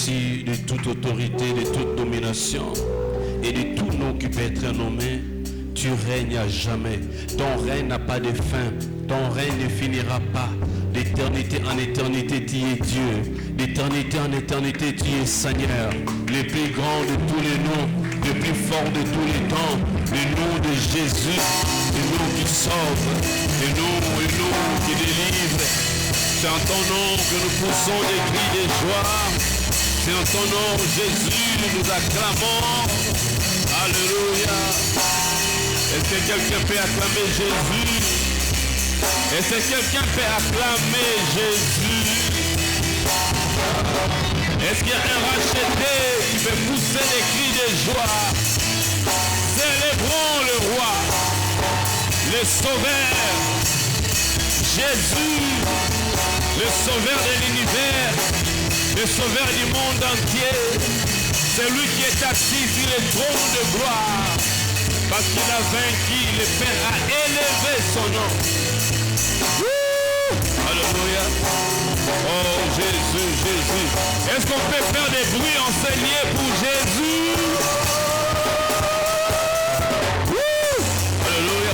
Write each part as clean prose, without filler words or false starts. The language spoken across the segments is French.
au-dessus de toute autorité, de toute domination et de tout nom qui peut être nommé. Tu règnes à jamais. Ton règne n'a pas de fin. Ton règne ne finira pas. D'éternité en éternité, tu es Dieu. D'éternité en éternité, tu es Seigneur. Le plus grand de tous les noms, le plus fort de tous les temps. Le nom de Jésus, le nom qui sauve, le nom qui délivre. C'est en ton nom que nous poussons des cris de joie. C'est en ton nom, Jésus, nous acclamons. Alléluia. Est-ce que quelqu'un peut acclamer Jésus? Est-ce que quelqu'un peut acclamer Jésus? Est-ce qu'il y a un racheté qui peut pousser des cris de joie? Célébrons le roi, le sauveur, Jésus, le sauveur de l'univers, le sauveur du monde entier. C'est lui qui est assis sur le trône de gloire. Parce qu'il a vaincu, le Père a élevé son nom. Alléluia. Oh Jésus, Jésus. Est-ce qu'on peut faire des bruits enseignés pour Jésus? Alléluia.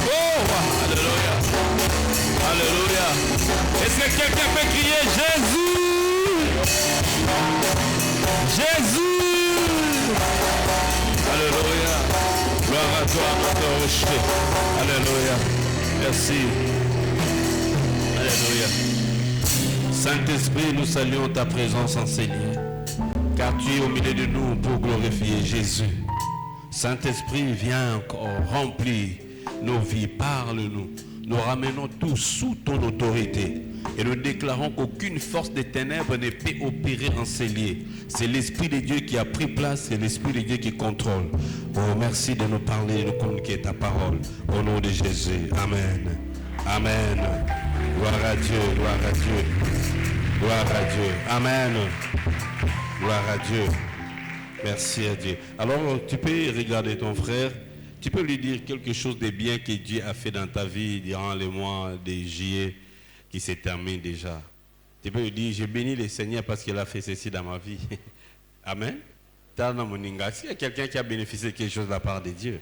Oh, alléluia. Alléluia. Est-ce que quelqu'un peut crier Jésus? Jésus. Alléluia. Gloire à toi, notre rocher. Alléluia. Merci. Alléluia. Saint-Esprit, nous saluons ta présence enseignée, car tu es au milieu de nous pour glorifier Jésus. Saint-Esprit, viens encore remplir nos vies, parle-nous. Nous ramenons tous sous ton autorité et nous déclarons qu'aucune force des ténèbres ne peut opérer en ces lieux. C'est l'Esprit de Dieu qui a pris place, c'est l'Esprit de Dieu qui contrôle. Oh, merci de nous parler et de communiquer ta parole. Au nom de Jésus. Amen. Amen. Gloire à Dieu, gloire à Dieu. Gloire à Dieu. Amen. Gloire à Dieu. Merci à Dieu. Alors, tu peux regarder ton frère. Tu peux lui dire quelque chose de bien que Dieu a fait dans ta vie durant les mois de juillet qui se terminent déjà. Tu peux lui dire, j'ai béni le Seigneur parce qu'il a fait ceci dans ma vie. Amen. S'il y a quelqu'un qui a bénéficié de quelque chose de la part de Dieu,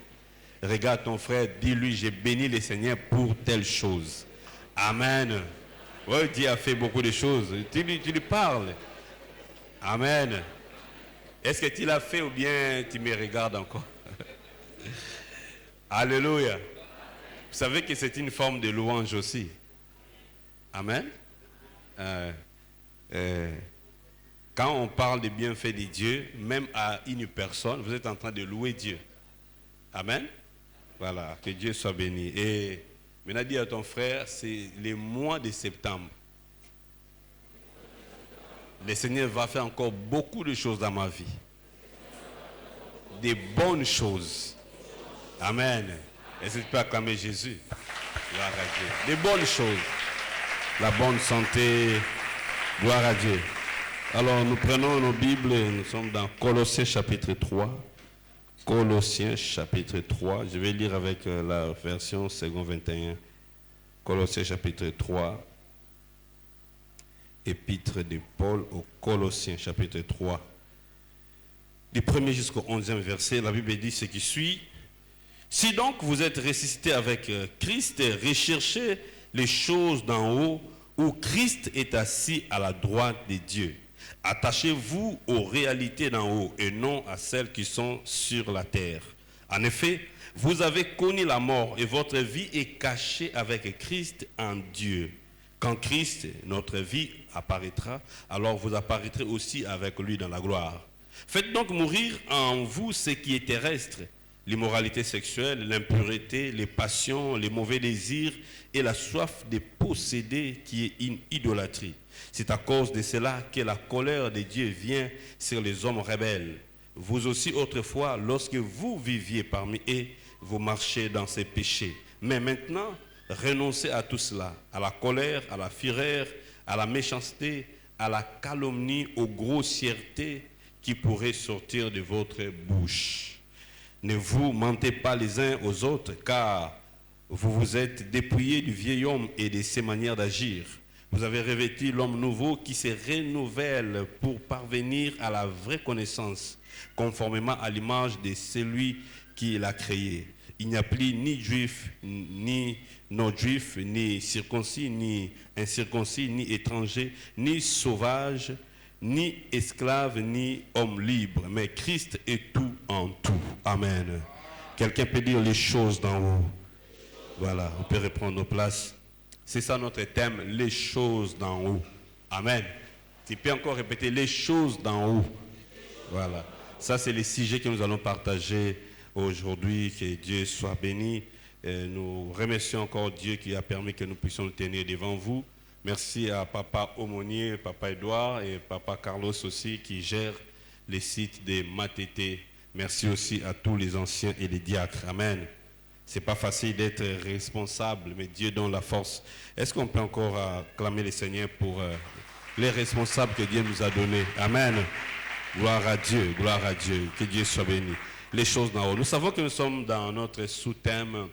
regarde ton frère, dis-lui, j'ai béni le Seigneur pour telle chose. Amen. Oui, Dieu a fait beaucoup de choses. Tu lui parles. Amen. Est-ce que tu l'as fait ou bien tu me regardes encore? Alléluia. Vous savez que c'est une forme de louange aussi. Amen. Quand on parle des bienfaits de Dieu, même à une personne, vous êtes en train de louer Dieu. Amen. Voilà, que Dieu soit béni. Et maintenant, dis à ton frère, c'est le mois de septembre. Le Seigneur va faire encore beaucoup de choses dans ma vie. Des bonnes choses. Amen. Est-ce que tu peux acclamer Jésus? Gloire à Dieu. Des bonnes choses. La bonne santé. Gloire à Dieu. Alors, nous prenons nos Bibles et nous sommes dans Colossiens chapitre 3. Colossiens chapitre 3. Je vais lire avec la version second 21. Colossiens chapitre 3. Épître de Paul aux Colossiens chapitre 3. Du 1er jusqu'au 11e verset, la Bible dit ce qui suit. Si donc vous êtes ressuscité avec Christ, recherchez les choses d'en haut où Christ est assis à la droite de Dieu. Attachez-vous aux réalités d'en haut et non à celles qui sont sur la terre. En effet, vous avez connu la mort et votre vie est cachée avec Christ en Dieu. Quand Christ, notre vie, apparaîtra, alors vous apparaîtrez aussi avec lui dans la gloire. Faites donc mourir en vous ce qui est terrestre, l'immoralité sexuelle, l'impureté, les passions, les mauvais désirs et la soif de posséder qui est une idolâtrie. C'est à cause de cela que la colère de Dieu vient sur les hommes rebelles. Vous aussi autrefois, lorsque vous viviez parmi eux, vous marchiez dans ces péchés. Mais maintenant, renoncez à tout cela, à la colère, à la fureur, à la méchanceté, à la calomnie, aux grossièretés qui pourraient sortir de votre bouche. Ne vous mentez pas les uns aux autres, car vous vous êtes dépouillés du vieil homme et de ses manières d'agir. Vous avez revêtu l'homme nouveau qui se renouvelle pour parvenir à la vraie connaissance, conformément à l'image de celui qui l'a créé. Il n'y a plus ni juif, ni non-juif, ni circoncis, ni incirconcis, ni étranger, ni sauvage, ni esclave, ni homme libre. Mais Christ est tout en tout. Amen. Quelqu'un peut dire les choses d'en haut. Voilà, on peut reprendre nos places. C'est ça notre thème, les choses d'en haut. Amen. Tu peux encore répéter les choses d'en haut. Voilà. Ça, c'est les sujets que nous allons partager aujourd'hui. Que Dieu soit béni. Nous remercions encore Dieu qui a permis que nous puissions nous tenir devant vous. Merci à Papa Aumonier, Papa Edouard et Papa Carlos aussi qui gèrent les sites des Matété. Merci aussi à tous les anciens et les diacres. Amen. C'est pas facile d'être responsable, mais Dieu donne la force. Est-ce qu'on peut encore acclamer le Seigneur pour les responsables que Dieu nous a donnés? Amen. Gloire à Dieu, gloire à Dieu. Que Dieu soit béni. Les choses d'en haut. Nous savons que nous sommes dans notre sous-thème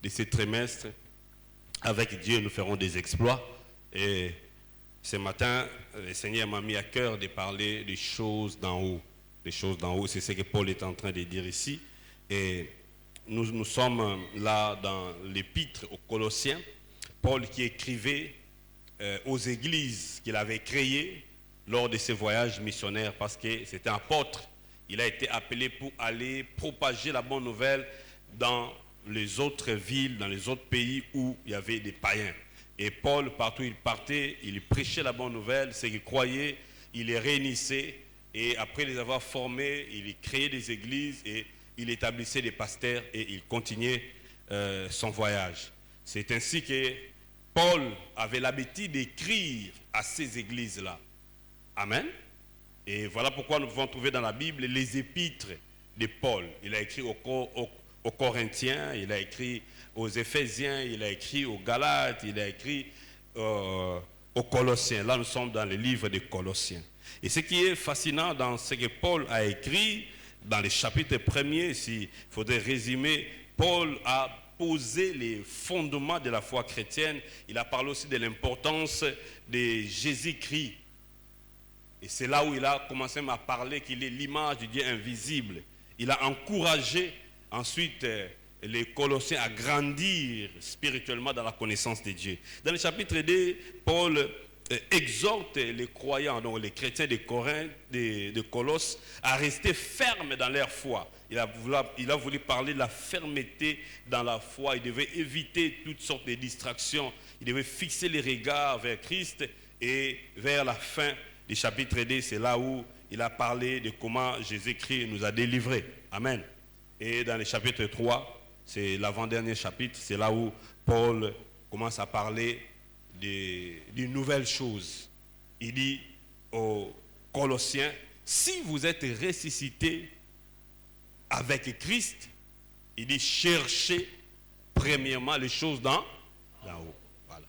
de ce trimestre. Avec Dieu, nous ferons des exploits. Et ce matin, le Seigneur m'a mis à cœur de parler des choses d'en haut. Les choses d'en haut, c'est ce que Paul est en train de dire ici. Et nous sommes là dans l'épître aux Colossiens. Paul qui écrivait aux églises qu'il avait créées lors de ses voyages missionnaires parce que c'était un apôtre. Il a été appelé pour aller propager la bonne nouvelle dans les autres villes, dans les autres pays où il y avait des païens. Et Paul, partout où il partait, il prêchait la bonne nouvelle, ceux qui croyaient, il les réunissait. Et après les avoir formés, il créait des églises et il établissait des pasteurs et il continuait son voyage. C'est ainsi que Paul avait l'habitude d'écrire à ces églises-là. Amen. Et voilà pourquoi nous pouvons trouver dans la Bible les épîtres de Paul. Il a écrit aux Corinthiens, il a écrit aux Éphésiens, il a écrit aux Galates, il a écrit aux Colossiens. Là, nous sommes dans le livre des Colossiens. Et ce qui est fascinant dans ce que Paul a écrit, dans les chapitres premiers, s'il faudrait résumer, Paul a posé les fondements de la foi chrétienne. Il a parlé aussi de l'importance de Jésus-Christ. Et c'est là où il a commencé à parler qu'il est l'image du Dieu invisible. Il a encouragé ensuite les Colossiens à grandir spirituellement dans la connaissance de Dieu. Dans le chapitre 2, Paul exhorte les croyants, donc les chrétiens de Corinthe, de Colosse, à rester fermes dans leur foi. Il a voulu parler de la fermeté dans la foi. Il devait éviter toutes sortes de distractions. Il devait fixer les regards vers Christ. Et vers la fin du chapitre 2, c'est là où il a parlé de comment Jésus-Christ nous a délivrés. Amen. Et dans le chapitre 3, c'est l'avant-dernier chapitre, c'est là où Paul commence à parler d'une nouvelle chose. Il dit aux Colossiens, si vous êtes ressuscités avec Christ, il dit cherchez premièrement les choses d'en haut. Voilà.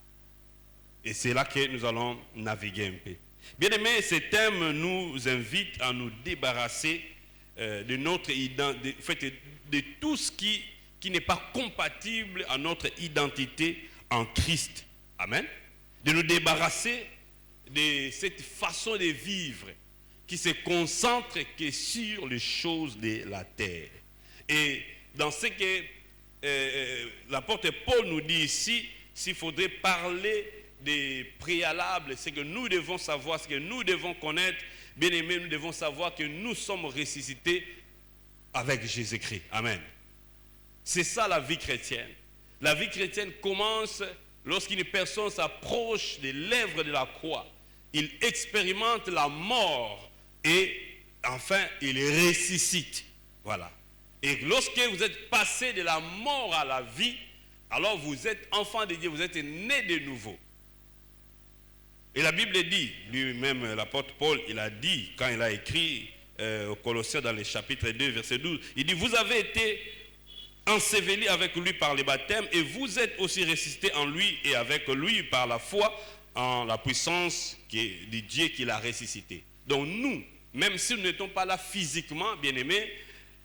Et c'est là que nous allons naviguer un peu. Bien aimé, ce thème nous invite à nous débarrasser de notre identité, de tout ce qui n'est pas compatible à notre identité en Christ. Amen. De nous débarrasser de cette façon de vivre qui se concentre que sur les choses de la terre. Et dans ce que l'apôtre Paul nous dit ici, s'il faudrait parler des préalables, c'est que nous devons savoir, ce que nous devons connaître, bien aimé, nous devons savoir que nous sommes ressuscités avec Jésus-Christ. Amen. C'est ça la vie chrétienne. La vie chrétienne commence lorsqu'une personne s'approche des lèvres de la croix. Il expérimente la mort et enfin il ressuscite. Voilà. Et lorsque vous êtes passé de la mort à la vie, alors vous êtes enfant de Dieu, vous êtes né de nouveau. Et la Bible dit, lui-même l'apôtre Paul, il a dit, quand il a écrit aux Colossiens dans le chapitre 2, verset 12, il dit, vous avez été ensevelis avec lui par le baptême et vous êtes aussi ressuscités en lui et avec lui par la foi en la puissance du Dieu qui l'a ressuscité. Donc nous, même si nous n'étions pas là physiquement, bien aimés,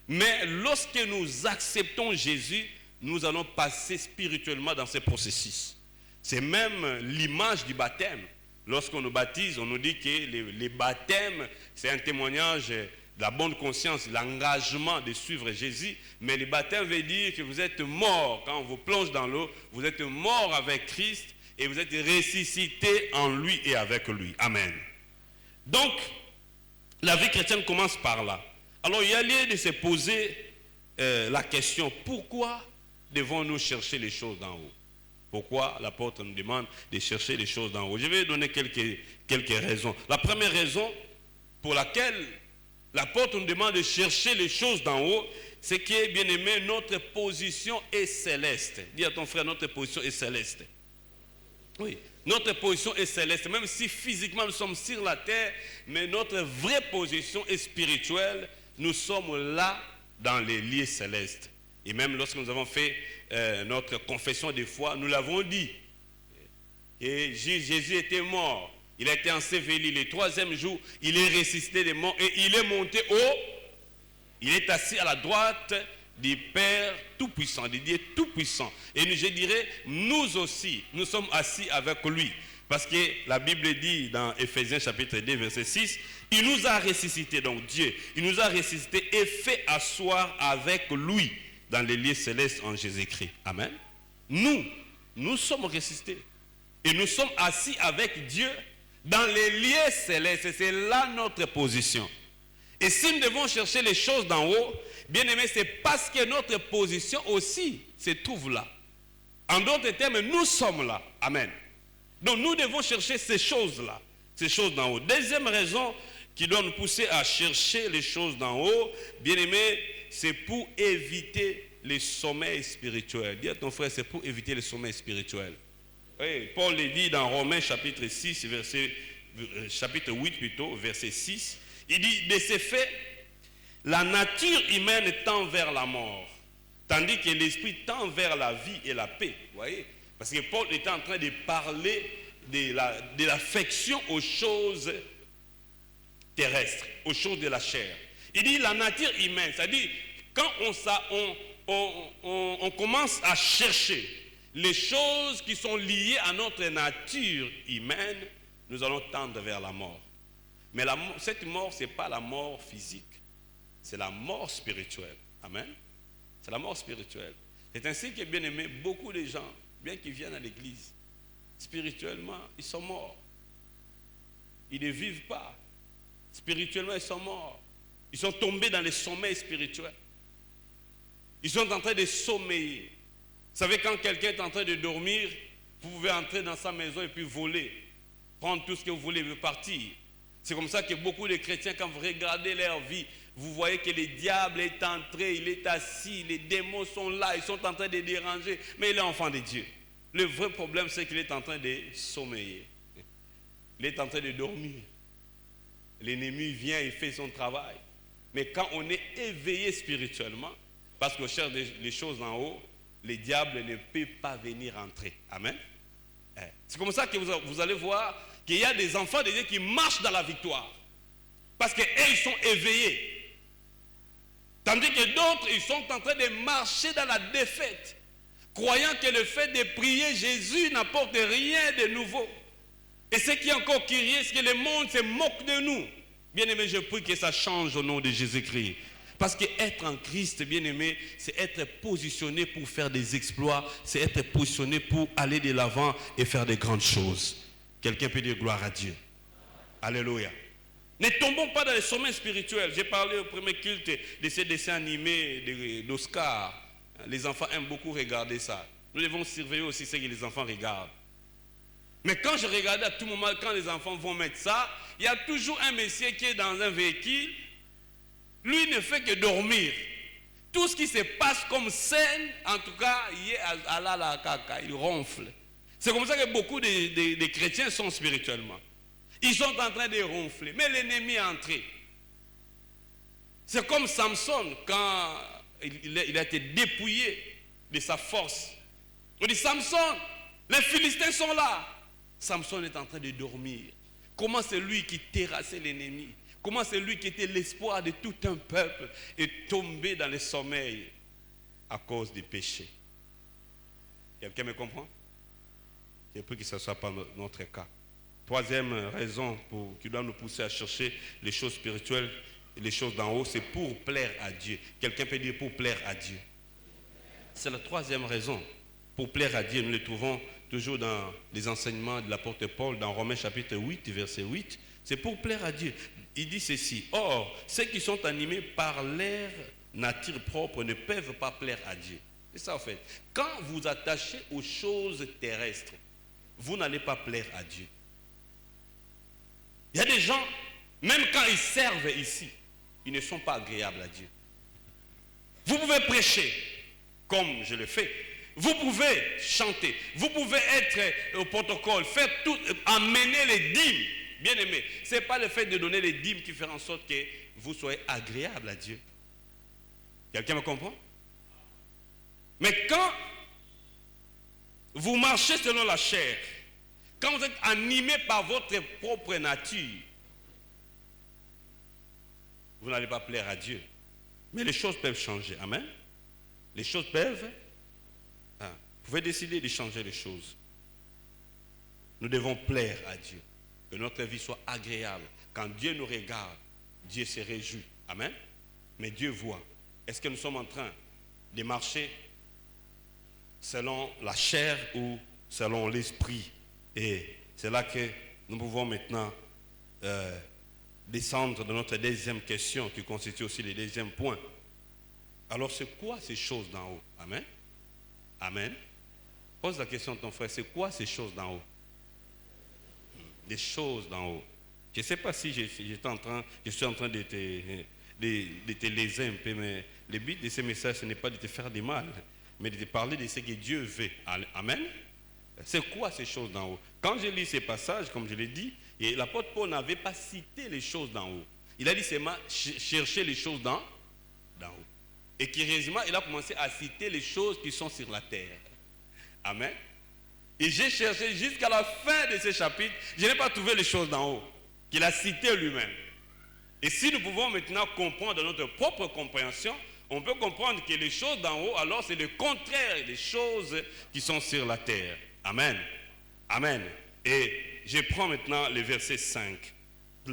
mais lorsque nous acceptons Jésus, nous allons passer spirituellement dans ce processus. C'est même l'image du baptême. Lorsqu'on nous baptise, on nous dit que les baptêmes, c'est un témoignage de la bonne conscience, l'engagement de suivre Jésus. Mais le baptême veut dire que vous êtes mort. Quand on vous plonge dans l'eau, vous êtes mort avec Christ et vous êtes ressuscité en lui et avec lui. Amen. Donc, la vie chrétienne commence par là. Alors, il y a lieu de se poser la question, pourquoi devons-nous chercher les choses d'en haut? Pourquoi l'apôtre nous demande de chercher les choses d'en haut? Je vais donner quelques raisons. La première raison pour laquelle l'apôtre nous demande de chercher les choses d'en haut, c'est que, bien aimé, notre position est céleste. Dis à ton frère, notre position est céleste. Oui, notre position est céleste. Même si physiquement nous sommes sur la terre, mais notre vraie position est spirituelle. Nous sommes là dans les lieux célestes. Et même lorsque nous avons fait notre confession de foi, nous l'avons dit. Et Jésus était mort. Il a été enseveli. Le troisième jour, il est ressuscité des morts et il est monté haut. Il est assis à la droite du Père Tout-Puissant, du Dieu Tout-Puissant. Et je dirais, nous aussi, nous sommes assis avec lui. Parce que la Bible dit dans Éphésiens chapitre 2, verset 6, il nous a ressuscité, donc Dieu, il nous a ressuscité et fait asseoir avec lui dans les lieux célestes en Jésus-Christ. Amen. Nous sommes ressuscités. Et nous sommes assis avec Dieu dans les lieux célestes. Et c'est là notre position. Et si nous devons chercher les choses d'en haut, bien aimé, c'est parce que notre position aussi se trouve là. En d'autres termes, nous sommes là. Amen. Donc nous devons chercher ces choses-là, ces choses d'en haut. Deuxième raison qui doit nous pousser à chercher les choses d'en haut, bien aimé, c'est pour éviter les sommeils spirituels. Dis à ton frère, c'est pour éviter les sommeils spirituels. Oui, Paul le dit dans Romains chapitre 6, chapitre 8 plutôt, verset 6. Il dit, de ces faits, la nature humaine tend vers la mort, tandis que l'esprit tend vers la vie et la paix. Vous voyez? Parce que Paul était en train de parler de l'affection aux choses terrestres, aux choses de la chair. Il dit la nature humaine, c'est-à-dire quand on commence à chercher les choses qui sont liées à notre nature humaine, nous allons tendre vers la mort. Mais cette mort, ce n'est pas la mort physique, c'est la mort spirituelle. Amen. C'est la mort spirituelle. C'est ainsi que, bien aimé, beaucoup de gens, bien qu'ils viennent à l'église, spirituellement, ils sont morts. Ils ne vivent pas. Spirituellement, ils sont morts. Ils sont tombés dans les sommeils spirituels. Ils sont en train de sommeiller. Vous savez, quand quelqu'un est en train de dormir, vous pouvez entrer dans sa maison et puis voler. Prendre tout ce que vous voulez et partir. C'est comme ça que beaucoup de chrétiens, quand vous regardez leur vie, vous voyez que le diable est entré, il est assis, les démons sont là, ils sont en train de déranger, mais il est enfant de Dieu. Le vrai problème, c'est qu'il est en train de sommeiller. Il est en train de dormir. L'ennemi vient, il fait son travail. Mais quand on est éveillé spirituellement, parce qu'on cherche les choses en haut, le diable ne peut pas venir entrer. Amen. C'est comme ça que vous allez voir qu'il y a des enfants de Dieu qui marchent dans la victoire. Parce qu'eux, ils sont éveillés. Tandis que d'autres, ils sont en train de marcher dans la défaite, croyant que le fait de prier Jésus n'apporte rien de nouveau. Et ce qui est encore curieux, c'est que le monde se moque de nous. Bien aimé, je prie que ça change au nom de Jésus-Christ. Parce qu'être en Christ, bien aimé, c'est être positionné pour faire des exploits, c'est être positionné pour aller de l'avant et faire des grandes choses. Quelqu'un peut dire gloire à Dieu. Alléluia. Ne tombons pas dans les sommets spirituels. J'ai parlé au premier culte de ces dessins animés d'Oscar. Les enfants aiment beaucoup regarder ça. Nous devons surveiller aussi ce que les enfants regardent. Mais quand je regardais à tout moment, quand les enfants vont mettre ça, il y a toujours un monsieur qui est dans un véhicule. Lui ne fait que dormir. Tout ce qui se passe comme scène, en tout cas, il est à la caca, il ronfle. C'est comme ça que beaucoup de chrétiens sont spirituellement. Ils sont en train de ronfler. Mais l'ennemi est entré. C'est comme Samson, quand il a été dépouillé de sa force. On dit, Samson, les Philistins sont là. Samson est en train de dormir. Comment c'est lui qui terrassait l'ennemi? Comment c'est lui qui était l'espoir de tout un peuple est tombé dans le sommeil à cause du péché? Quelqu'un me comprend? Je prie que ce ne soit pas notre cas. troisième raison qui doit nous pousser à chercher les choses spirituelles et les choses d'en haut, c'est pour plaire à Dieu. Quelqu'un peut dire pour plaire à Dieu. C'est la troisième raison. Pour plaire à Dieu, nous le trouvons toujours dans les enseignements de l'apôtre Paul, dans Romains chapitre 8, verset 8. C'est pour plaire à Dieu. Il dit ceci: or, ceux qui sont animés par leur nature propre ne peuvent pas plaire à Dieu. C'est ça en fait. Quand vous attachez aux choses terrestres, vous n'allez pas plaire à Dieu. Il y a des gens, même quand ils servent ici, ils ne sont pas agréables à Dieu. Vous pouvez prêcher, comme je le fais. Vous pouvez chanter. Vous pouvez être au protocole, faire tout, amener les dîmes. Bien aimé, ce n'est pas le fait de donner les dîmes qui fait en sorte que vous soyez agréable à Dieu. Quelqu'un me comprend? Mais quand vous marchez selon la chair, quand vous êtes animé par votre propre nature, vous n'allez pas plaire à Dieu. Mais les choses peuvent changer. Amen. Les choses peuvent. Vous pouvez décider de changer les choses. Nous devons plaire à Dieu. Que notre vie soit agréable. Quand Dieu nous regarde, Dieu se réjouit. Amen. Mais Dieu voit. Est-ce que nous sommes en train de marcher selon la chair ou selon l'esprit? Et c'est là que nous pouvons maintenant descendre dans notre deuxième question qui constitue aussi le deuxième point. Alors c'est quoi ces choses d'en haut? Amen. Amen. Pose la question à ton frère, c'est quoi ces choses d'en haut? Des choses d'en haut. Je ne sais pas si je suis en train de te léser un peu, mais le but de ce message, ce n'est pas de te faire du mal, mais de te parler de ce que Dieu veut. Amen. C'est quoi ces choses d'en haut? Quand je lis ces passages, comme je l'ai dit, et l'apôtre Paul n'avait pas cité les choses d'en haut. Il a dit seulement chercher les choses d'en haut. Et curieusement, il a commencé à citer les choses qui sont sur la terre. Amen. Et j'ai cherché jusqu'à la fin de ce chapitre, je n'ai pas trouvé les choses d'en haut, qu'il a cité lui-même. Et si nous pouvons maintenant comprendre notre propre compréhension, on peut comprendre que les choses d'en haut, alors c'est le contraire des choses qui sont sur la terre. Amen. Amen. Et je prends maintenant le verset 5.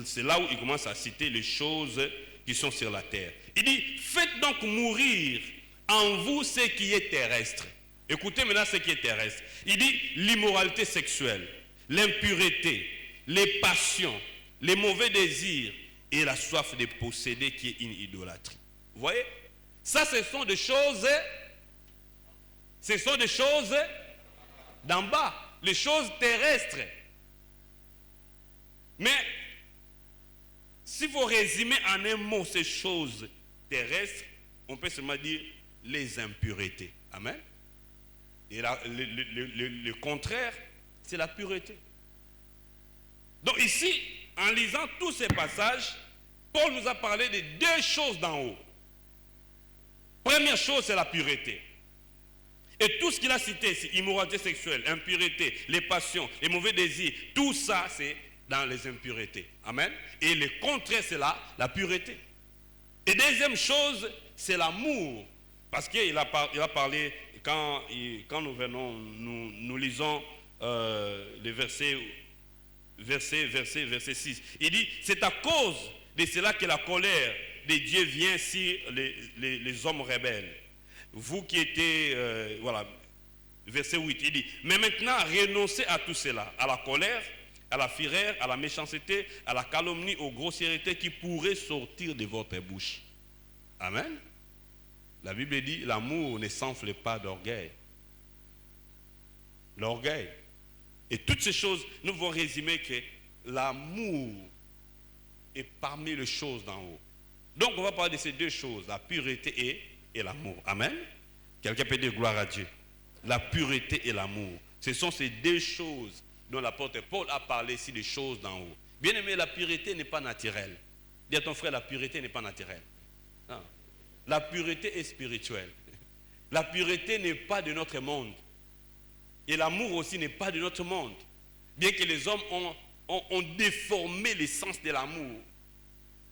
C'est là où il commence à citer les choses qui sont sur la terre. Il dit, faites donc mourir en vous ce qui est terrestre. Écoutez maintenant ce qui est terrestre. Il dit l'immoralité sexuelle, l'impureté, les passions, les mauvais désirs et la soif de posséder qui est une idolâtrie. Vous voyez? Ça, ce sont des choses d'en bas, les choses terrestres. Mais s'il faut résumer en un mot ces choses terrestres, on peut seulement dire les impuretés. Amen. Et le contraire, c'est la pureté. Donc ici, en lisant tous ces passages, Paul nous a parlé de deux choses d'en haut. Première chose, c'est la pureté. Et tout ce qu'il a cité ici, immoralité sexuelle, impureté, les passions, les mauvais désirs, tout ça, c'est dans les impuretés. Amen. Et le contraire, c'est la pureté. Et deuxième chose, c'est l'amour. Parce qu'il a parlé, quand nous lisons le verset 6. Il dit, c'est à cause de cela que la colère de Dieu vient sur les hommes rebelles. Vous qui étiez, verset 8, il dit, mais maintenant renoncez à tout cela, à la colère, à la fureur, à la méchanceté, à la calomnie, aux grossièretés qui pourraient sortir de votre bouche. Amen. La Bible dit, l'amour ne s'enfle pas d'orgueil. L'orgueil. Et toutes ces choses, nous pouvons résumer que l'amour est parmi les choses d'en haut. Donc on va parler de ces deux choses, la pureté et l'amour. Amen. Quelqu'un peut dire gloire à Dieu. La pureté et l'amour. Ce sont ces deux choses dont l'apôtre Paul a parlé ici, des choses d'en haut. Bien aimé, la pureté n'est pas naturelle. Dis à ton frère, la pureté n'est pas naturelle. Non. La pureté est spirituelle. La pureté n'est pas de notre monde. Et l'amour aussi n'est pas de notre monde. Bien que les hommes ont déformé l'essence de l'amour.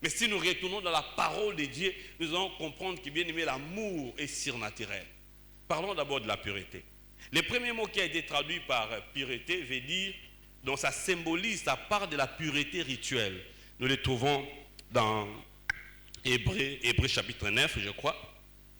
Mais si nous retournons dans la parole de Dieu, nous allons comprendre que, bien aimé, l'amour est surnaturel. Parlons d'abord de la pureté. Le premier mot qui a été traduit par pureté veut dire Donc ça symbolise, ça part de la pureté rituelle. Nous les trouvons dans Hébreux chapitre 9, je crois.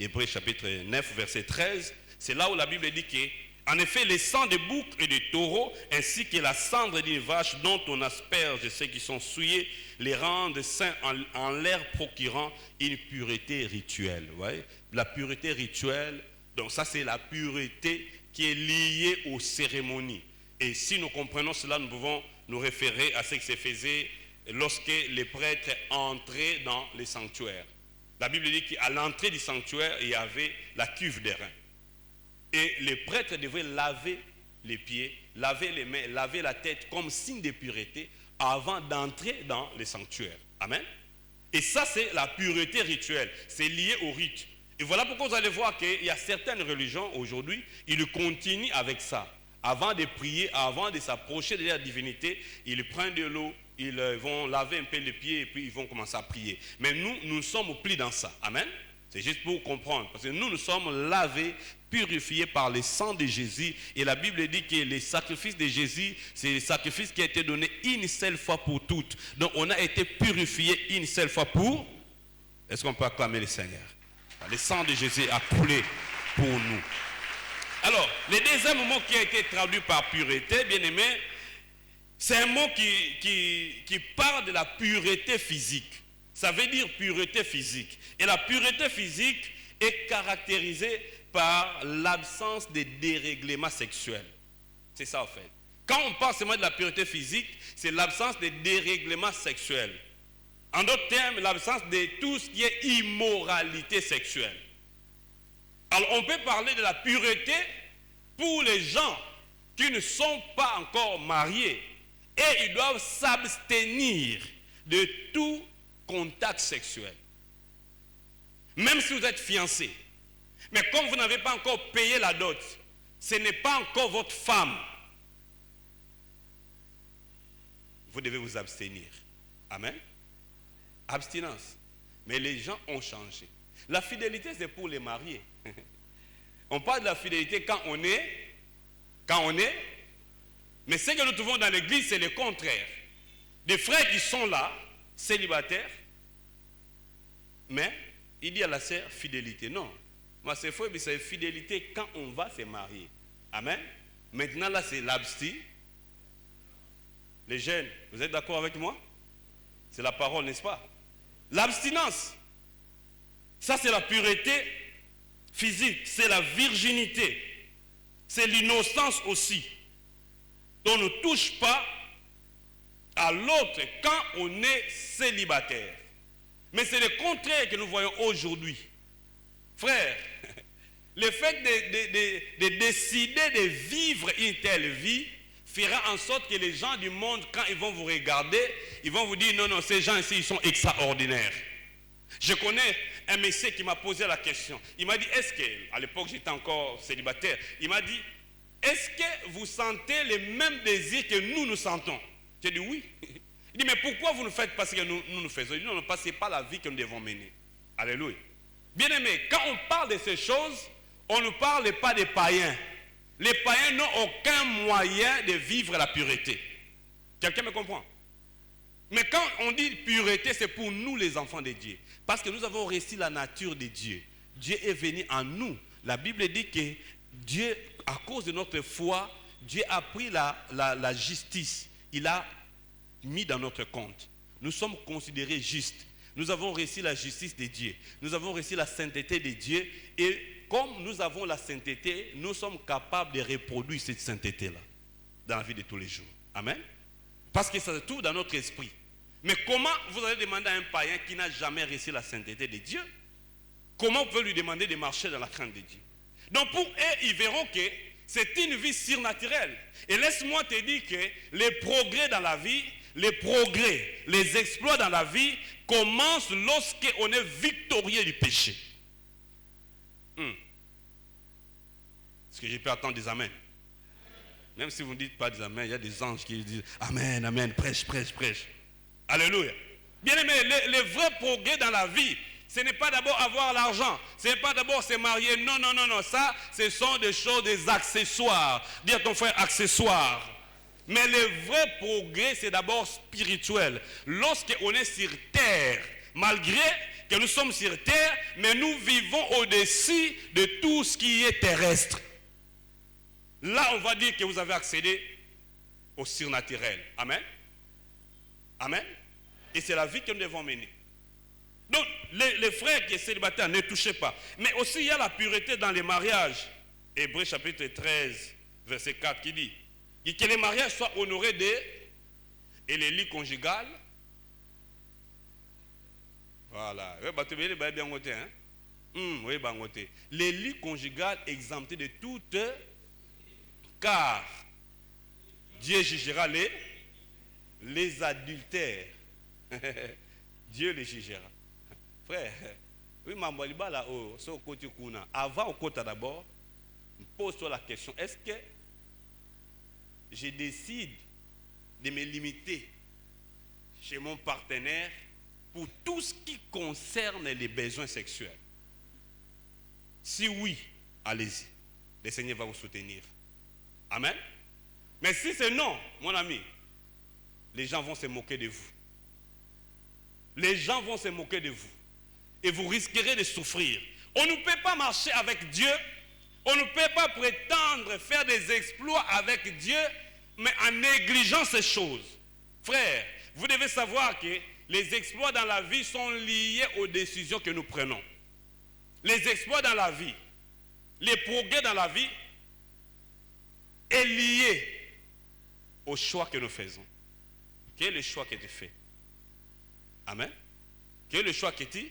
Hébreux chapitre 9, verset 13. C'est là où la Bible dit que, en effet, les sangs de bouc et de taureau, ainsi que la cendre d'une vache dont on asperge ceux qui sont souillés, les rendent saints en leur procurant une pureté rituelle. Vous voyez? La pureté rituelle, donc ça c'est la pureté qui est liée aux cérémonies. Et si nous comprenons cela, nous pouvons nous référer à ce qui se faisait lorsque les prêtres entraient dans les sanctuaires. La Bible dit qu'à l'entrée du sanctuaire, il y avait la cuve d'airain. Et les prêtres devaient laver les pieds, laver les mains, laver la tête comme signe de pureté avant d'entrer dans les sanctuaires. Amen. Et ça, c'est la pureté rituelle. C'est lié au rite. Et voilà pourquoi vous allez voir qu'il y a certaines religions aujourd'hui, ils continuent avec ça. Avant de prier, avant de s'approcher de la divinité, ils prennent de l'eau, ils vont laver un peu les pieds et puis ils vont commencer à prier. Mais nous sommes pris dans ça. Amen. C'est juste pour comprendre. Parce que nous sommes lavés, purifiés par le sang de Jésus. Et la Bible dit que les sacrifices de Jésus, c'est les sacrifices qui ont été donnés une seule fois pour toutes. Donc on a été purifiés une seule fois pour... Est-ce qu'on peut acclamer le Seigneur? Le sang de Jésus a coulé pour nous. Alors, le deuxième mot qui a été traduit par pureté, bien aimé, c'est un mot qui parle de la pureté physique. Ça veut dire pureté physique. Et la pureté physique est caractérisée par l'absence de dérèglement sexuel. C'est ça en fait. Quand on parle seulement de la pureté physique, c'est l'absence de dérèglement sexuel. En d'autres termes, l'absence de tout ce qui est immoralité sexuelle. Alors on peut parler de la pureté pour les gens qui ne sont pas encore mariés. Et ils doivent s'abstenir de tout contact sexuel. Même si vous êtes fiancé. Mais comme vous n'avez pas encore payé la dot, ce n'est pas encore votre femme. Vous devez vous abstenir. Amen. Abstinence. Mais les gens ont changé. La fidélité, c'est pour les mariés. On parle de la fidélité quand on est. Mais ce que nous trouvons dans l'église, c'est le contraire. Des frères qui sont là, célibataires, mais il dit à la sœur fidélité. Non, moi c'est faux, mais c'est fidélité quand on va se marier. Amen. Maintenant là c'est l'abstinence. Les jeunes, vous êtes d'accord avec moi? C'est la parole, n'est-ce pas? L'abstinence, ça c'est la pureté physique, c'est la virginité, c'est l'innocence aussi. Donc on ne touche pas à l'autre quand on est célibataire. Mais c'est le contraire que nous voyons aujourd'hui. Frère, le fait de décider de vivre une telle vie fera en sorte que les gens du monde, quand ils vont vous regarder, ils vont vous dire non, non, ces gens ici, ils sont extraordinaires. Je connais un monsieur qui m'a posé la question. Il m'a dit, est-ce que, à l'époque j'étais encore célibataire, il m'a dit, est-ce que vous sentez les mêmes désirs que nous sentons? J'ai dit oui. Il dit, mais pourquoi vous ne faites pas ce que nous faisons? Il dit, non, ce n'est pas la vie que nous devons mener. Alléluia. Bien aimé, quand on parle de ces choses, on ne parle pas des païens. Les païens n'ont aucun moyen de vivre la pureté. Quelqu'un me comprend? Mais quand on dit pureté, c'est pour nous les enfants de Dieu. Parce que nous avons reçu la nature de Dieu. Dieu est venu en nous. La Bible dit que Dieu, à cause de notre foi, Dieu a pris la justice. Il a mis dans notre compte. Nous sommes considérés justes. Nous avons reçu la justice de Dieu. Nous avons reçu la sainteté de Dieu. Et comme nous avons la sainteté, nous sommes capables de reproduire cette sainteté-là dans la vie de tous les jours. Amen. Parce que ça se trouve dans notre esprit. Mais comment vous allez demander à un païen qui n'a jamais reçu la sainteté de Dieu? Comment vous pouvez lui demander de marcher dans la crainte de Dieu? Donc pour eux, ils verront que c'est une vie surnaturelle. Et laisse-moi te dire que les progrès dans la vie, les progrès, les exploits dans la vie commencent lorsqu'on est victorieux du péché. Est-ce que j'ai pu attendre des amens? Même si vous ne dites pas des amens, il y a des anges qui disent amen, amen, prêche, prêche, prêche. Alléluia. Bien aimé, les vrais progrès dans la vie, ce n'est pas d'abord avoir l'argent, ce n'est pas d'abord se marier. Non, non, non, non. Ça, ce sont des choses, des accessoires. Dis à ton frère, accessoires. Mais le vrai progrès, c'est d'abord spirituel. Lorsqu'on est sur terre, malgré que nous sommes sur terre, mais nous vivons au-dessus de tout ce qui est terrestre. Là, on va dire que vous avez accédé au surnaturel. Amen. Amen. Et c'est la vie que nous devons mener. Donc, les frères qui sont célibataires, ne touchez pas. Mais aussi, il y a la pureté dans les mariages. Hébreux chapitre 13, verset 4, qui dit que les mariages soient honorés et les lits conjugales. Voilà. Les lits conjugales exemptés de toute, car Dieu jugera les adultères. Dieu les jugera. Frère, oui, avant au côté d'abord, pose-toi la question, est-ce que je décide de me limiter chez mon partenaire pour tout ce qui concerne les besoins sexuels? Si oui, allez-y. Le Seigneur va vous soutenir. Amen. Mais si c'est non, mon ami, les gens vont se moquer de vous. Les gens vont se moquer de vous. Et vous risquerez de souffrir. On ne peut pas marcher avec Dieu. On ne peut pas prétendre faire des exploits avec Dieu, mais en négligeant ces choses. Frère, vous devez savoir que les exploits dans la vie sont liés aux décisions que nous prenons. Les exploits dans la vie, les progrès dans la vie est lié au choix que nous faisons. Quel est le choix que tu fais? Amen. Quel est le choix que tu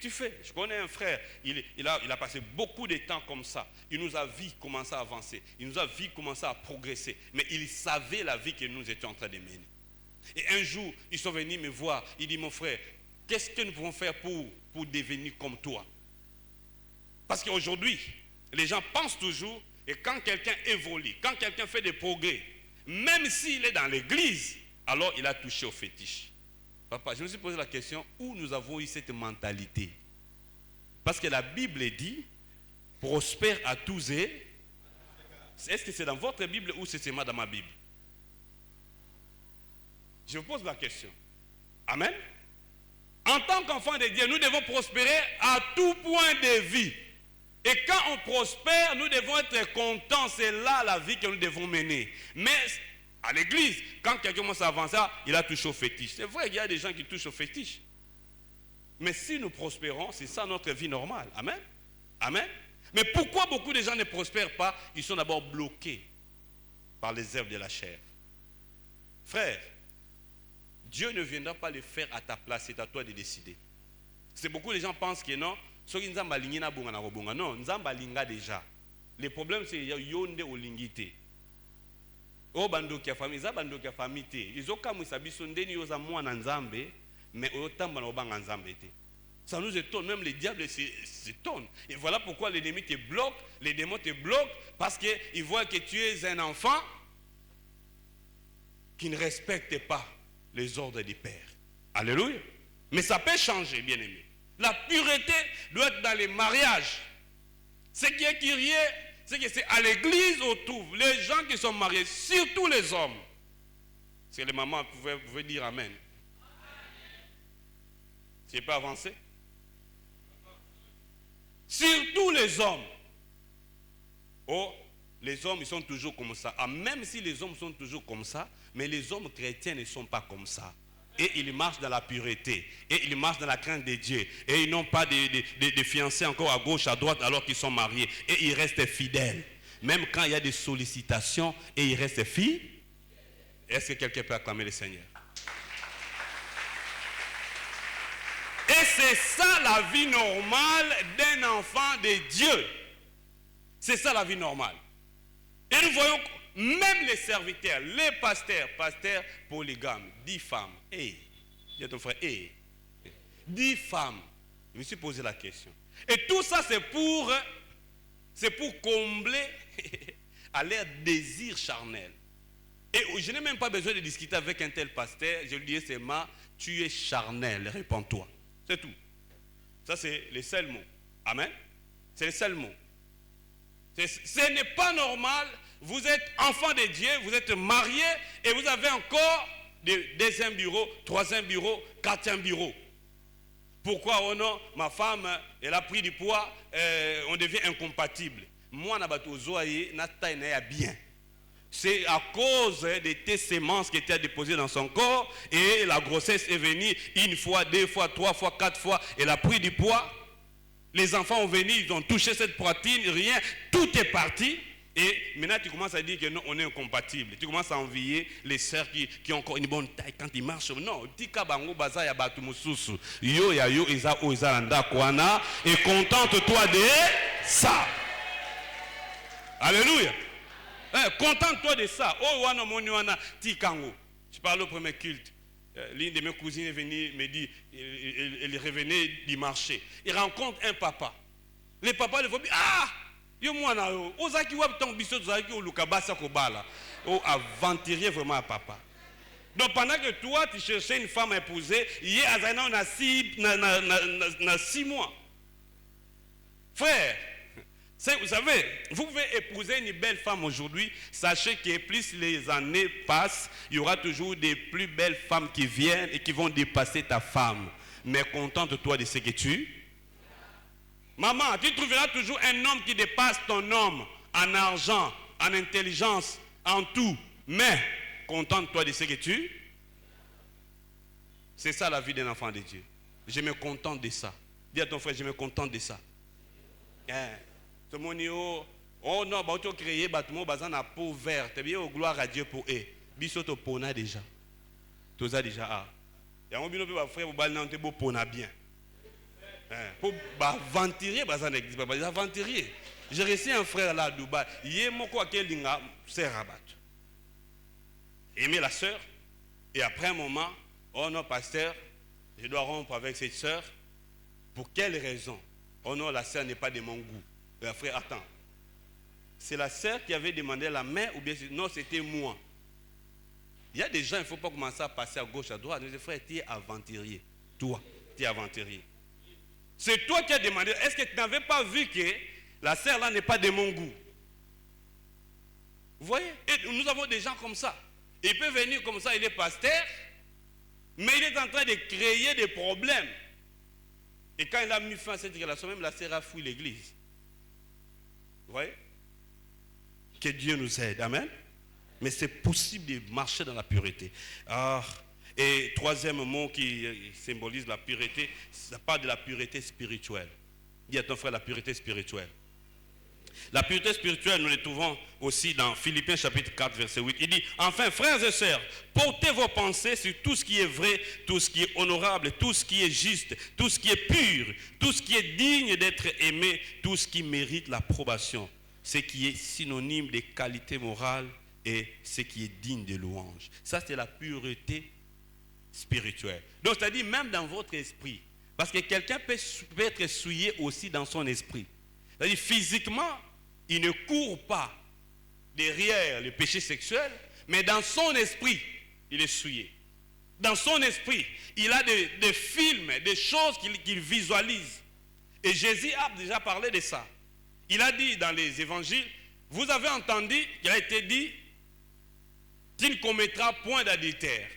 fais? Je connais un frère, il a passé beaucoup de temps comme ça. Il nous a vu commencer à avancer. Il nous a vu commencer à progresser. Mais il savait la vie que nous étions en train de mener. Et un jour, ils sont venus me voir. Il dit, mon frère, qu'est-ce que nous pouvons faire pour devenir comme toi? Parce qu'aujourd'hui, les gens pensent toujours, et quand quelqu'un évolue, quand quelqu'un fait des progrès, même s'il est dans l'église, alors il a touché au fétiche. Papa, je me suis posé la question, où nous avons eu cette mentalité? Parce que la Bible dit, prospère à tous et... Est-ce que c'est dans votre Bible ou c'est seulement dans ma Bible? Je vous pose la question. Amen. En tant qu'enfant de Dieu, nous devons prospérer à tout point de vie. Et quand on prospère, nous devons être contents. C'est là la vie que nous devons mener. Mais à l'église, quand quelqu'un commence à avancer, il a touché au fétiche. C'est vrai qu'il y a des gens qui touchent au fétiche. Mais si nous prospérons, c'est ça notre vie normale. Amen. Amen. Mais pourquoi beaucoup de gens ne prospèrent pas? Ils sont d'abord bloqués par les œuvres de la chair. Frère, Dieu ne viendra pas le faire à ta place, c'est à toi de décider. C'est beaucoup de gens pensent que non, non, Nzamba linga déjà. Le problème c'est yonde olingite. O bando kia famille, za bando kia famille te. Izoka musabiso ndeni yoza mwana Nzambe, mais oyotamba na obanga Nzambe te. Ça nous étonne, même les diables s'étonnent. Et voilà pourquoi l'ennemi te bloque, les démons te bloquent, parce qu'ils voient que tu es un enfant qui ne respecte pas les ordres du Père. Alléluia. Mais ça peut changer, bien aimé. La pureté doit être dans les mariages. Ce qui est curieux, c'est que c'est à l'église autour, les gens qui sont mariés, surtout les hommes. C'est les mamans, vous pouvez dire Amen. Tu peux avancer? Surtout les hommes. Oh, les hommes, ils sont toujours comme ça. Ah, même si les hommes sont toujours comme ça, mais les hommes chrétiens ne sont pas comme ça. Et ils marchent dans la pureté. Et ils marchent dans la crainte de Dieu. Et ils n'ont pas de fiancés encore à gauche, à droite, alors qu'ils sont mariés. Et ils restent fidèles. Même quand il y a des sollicitations, et ils restent fidèles. Est-ce que quelqu'un peut acclamer le Seigneur? Et c'est ça la vie normale d'un enfant de Dieu. C'est ça la vie normale. Et nous voyons même les serviteurs, les pasteurs polygames, 10 femmes. Dis à ton frère, 10 femmes. Je me suis posé la question. Et tout ça, c'est pour combler à leur désir charnel. Et je n'ai même pas besoin de discuter avec un tel pasteur. Je lui dis seulement, tu es charnel, réponds-toi. C'est tout. Ça, c'est le seul mot. Amen. C'est le seul mot. Ce n'est pas normal. vous êtes enfant de Dieu, vous êtes marié et vous avez encore deuxième bureau, troisième bureau, quatrième bureau. Pourquoi? Oh non, ma femme, elle a pris du poids, on devient incompatible. Moi, je bien. C'est à cause de tes sémences qui étaient déposées dans son corps et la grossesse est venue une fois, deux fois, trois fois, quatre fois. Elle a pris du poids. Les enfants ont venu, ils ont touché cette poitrine, rien, tout est parti. Et maintenant, tu commences à dire que non, on est incompatible. Tu commences à envier les sœurs qui ont encore une bonne taille quand ils marchent. Non, tika bango baza ya batu mususu. Yo ya yo isa o isa landa kwana. Et contente-toi de ça. Alléluia. Contente-toi de ça. Oh wana moni wana tikango. Je parle au premier culte. L'une de mes cousines est venue me dit, elle revenait du marché. Il rencontre un papa. Le papa le voit, ah! Yo mwana yo, ozaki wab ton biso zaki o lukabasa ko bala. Oh aventurier vraiment à papa. Donc pendant que toi tu cherchais une femme à épouser, hier azana on a 6 mois. Frère, vous savez, vous pouvez épouser une belle femme aujourd'hui, sachez que plus les années passent, il y aura toujours des plus belles femmes qui viennent et qui vont dépasser ta femme. Mais contente-toi de ce que tu... Maman, tu trouveras toujours un homme qui dépasse ton homme en argent, en intelligence, en tout. Mais contente-toi de ce que tu... C'est ça la vie d'un enfant de Dieu. Je me contente de ça. Dis à ton frère, je me contente de ça. Tout le monde oh non, bah tu as créé bâtiment basé na peau verte. Bien au gloire à Dieu pour eux. Bisoto pona déjà. Tout ça déjà ah. Et on bino pe frère bal na te bo pona bien. Pour aventurier basé na église pas aventurier. J'ai reçu un frère là à Dubaï. Yé moko akelinga c'est rabat. Aimer la sœur et après un moment, oh non pasteur, je dois rompre avec cette sœur. Pour quelle raison? Oh non, la sœur n'est pas de mon goût. Frère, attends. C'est la sœur qui avait demandé la main ou bien non, c'était moi. Il y a des gens, il ne faut pas commencer à passer à gauche, à droite. Mais frère, tu es aventurier. Toi, tu es aventurier. C'est toi qui as demandé. Est-ce que tu n'avais pas vu que la sœur là n'est pas de mon goût? Vous voyez? Et nous avons des gens comme ça. Il peut venir comme ça, il est pasteur, mais il est en train de créer des problèmes. Et quand il a mis fin à cette relation, même la sœur a fouillé l'église. Vous voyez? Que Dieu nous aide. Amen. Mais c'est possible de marcher dans la pureté. Et troisième mot qui symbolise la pureté, ça parle de la pureté spirituelle. Dis à ton frère la pureté spirituelle. La pureté spirituelle, nous la trouvons aussi dans Philippiens chapitre 4, verset 8. Il dit, enfin frères et sœurs, portez vos pensées sur tout ce qui est vrai, tout ce qui est honorable, tout ce qui est juste, tout ce qui est pur, tout ce qui est digne d'être aimé, tout ce qui mérite l'approbation, ce qui est synonyme de qualité morale et ce qui est digne de louange. Ça, c'est la pureté spirituelle. Donc, c'est-à-dire même dans votre esprit. Parce que quelqu'un peut être souillé aussi dans son esprit. C'est-à-dire physiquement, il ne court pas derrière le péché sexuel, mais dans son esprit, il est souillé. Dans son esprit, il a des films, des choses qu'il visualise. Et Jésus a déjà parlé de ça. Il a dit dans les évangiles, vous avez entendu, il a été dit qu'il ne commettra point d'adultère.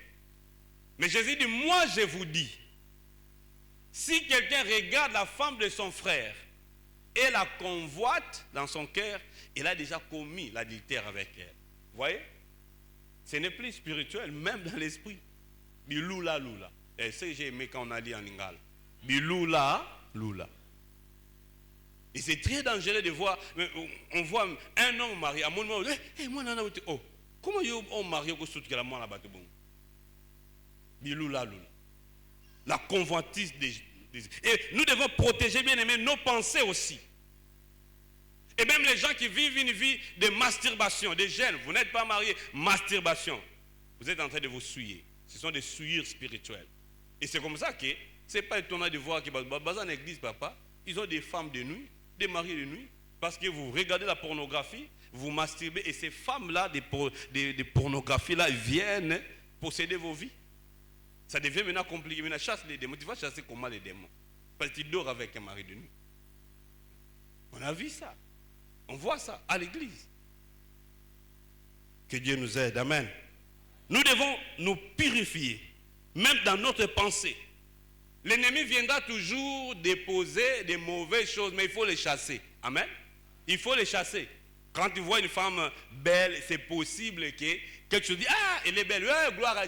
Mais Jésus dit, moi je vous dis, si quelqu'un regarde la femme de son frère et la convoite dans son cœur, il a déjà commis l'adultère avec elle. Vous voyez? Ce n'est plus spirituel, même dans l'esprit. Biloula, loula. Et c'est ce que j'ai aimé quand on a dit en Ingala. Biloula, loula. Et c'est très dangereux de voir, on voit un homme marié, à mon moment, moi, oh, comment on marie au soute que la main là-bas? Biloula, loula. La convoitise des... Et nous devons protéger, bien aimé, nos pensées aussi. Et même les gens qui vivent une vie de masturbation, des jeunes, vous n'êtes pas mariés, masturbation. Vous êtes en train de vous souiller. Ce sont des souillures spirituelles. Et c'est comme ça que ce n'est pas étonnant de voir que dans l'église, papa, ils ont des femmes de nuit, des maris de nuit, parce que vous regardez la pornographie, vous masturbez, et ces femmes-là, des pornographies-là, viennent posséder vos vies. Ça devient maintenant compliqué. Maintenant, chasse les démons. Tu vas chasser comment les démons? Parce que tu dors avec un mari de nuit. On a vu ça. On voit ça à l'église. Que Dieu nous aide. Amen. Nous devons nous purifier, même dans notre pensée. L'ennemi viendra toujours déposer des mauvaises choses, mais il faut les chasser. Amen. Il faut les chasser. Quand tu vois une femme belle, c'est possible que quelque chose dit, ah, elle est belle, ouais, gloire à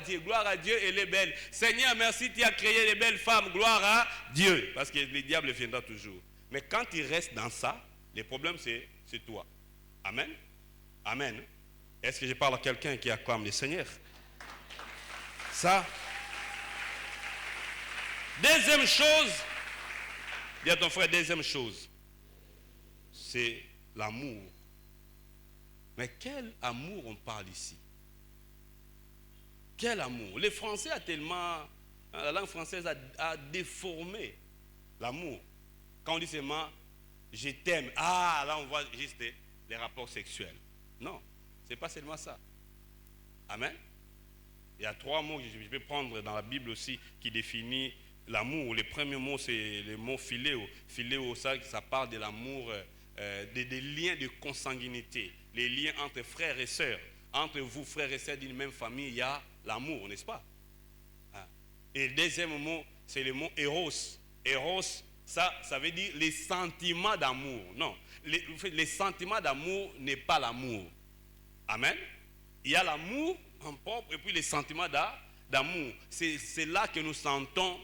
Dieu, elle est belle. Seigneur, merci, tu as créé les belles femmes, gloire à Dieu. Parce que le diable viendra toujours. Mais quand il reste dans ça, le problème c'est toi. Amen. Amen. Est-ce que je parle à quelqu'un qui acclame le Seigneur? Ça. Deuxième chose, dis à ton frère, deuxième chose, c'est l'amour. Mais quel amour on parle ici? Quel amour? Les Français a tellement, la langue française a déformé l'amour. Quand on dit seulement je t'aime, ah là on voit juste les rapports sexuels. Non, c'est pas seulement ça. Amen. Il y a 3 mots que je vais prendre dans la Bible aussi qui définissent l'amour. Le premier mot c'est le mot philéo. Philéo, ça parle de l'amour, des liens de consanguinité, les liens entre frères et sœurs. Entre vous, frères et sœurs d'une même famille, il y a l'amour, n'est-ce pas? Et le deuxième mot, c'est le mot éros. Éros, ça veut dire les sentiments d'amour. Non, les sentiments d'amour n'est pas l'amour. Amen. Il y a l'amour en propre et puis les sentiments d'amour. C'est là que nous sentons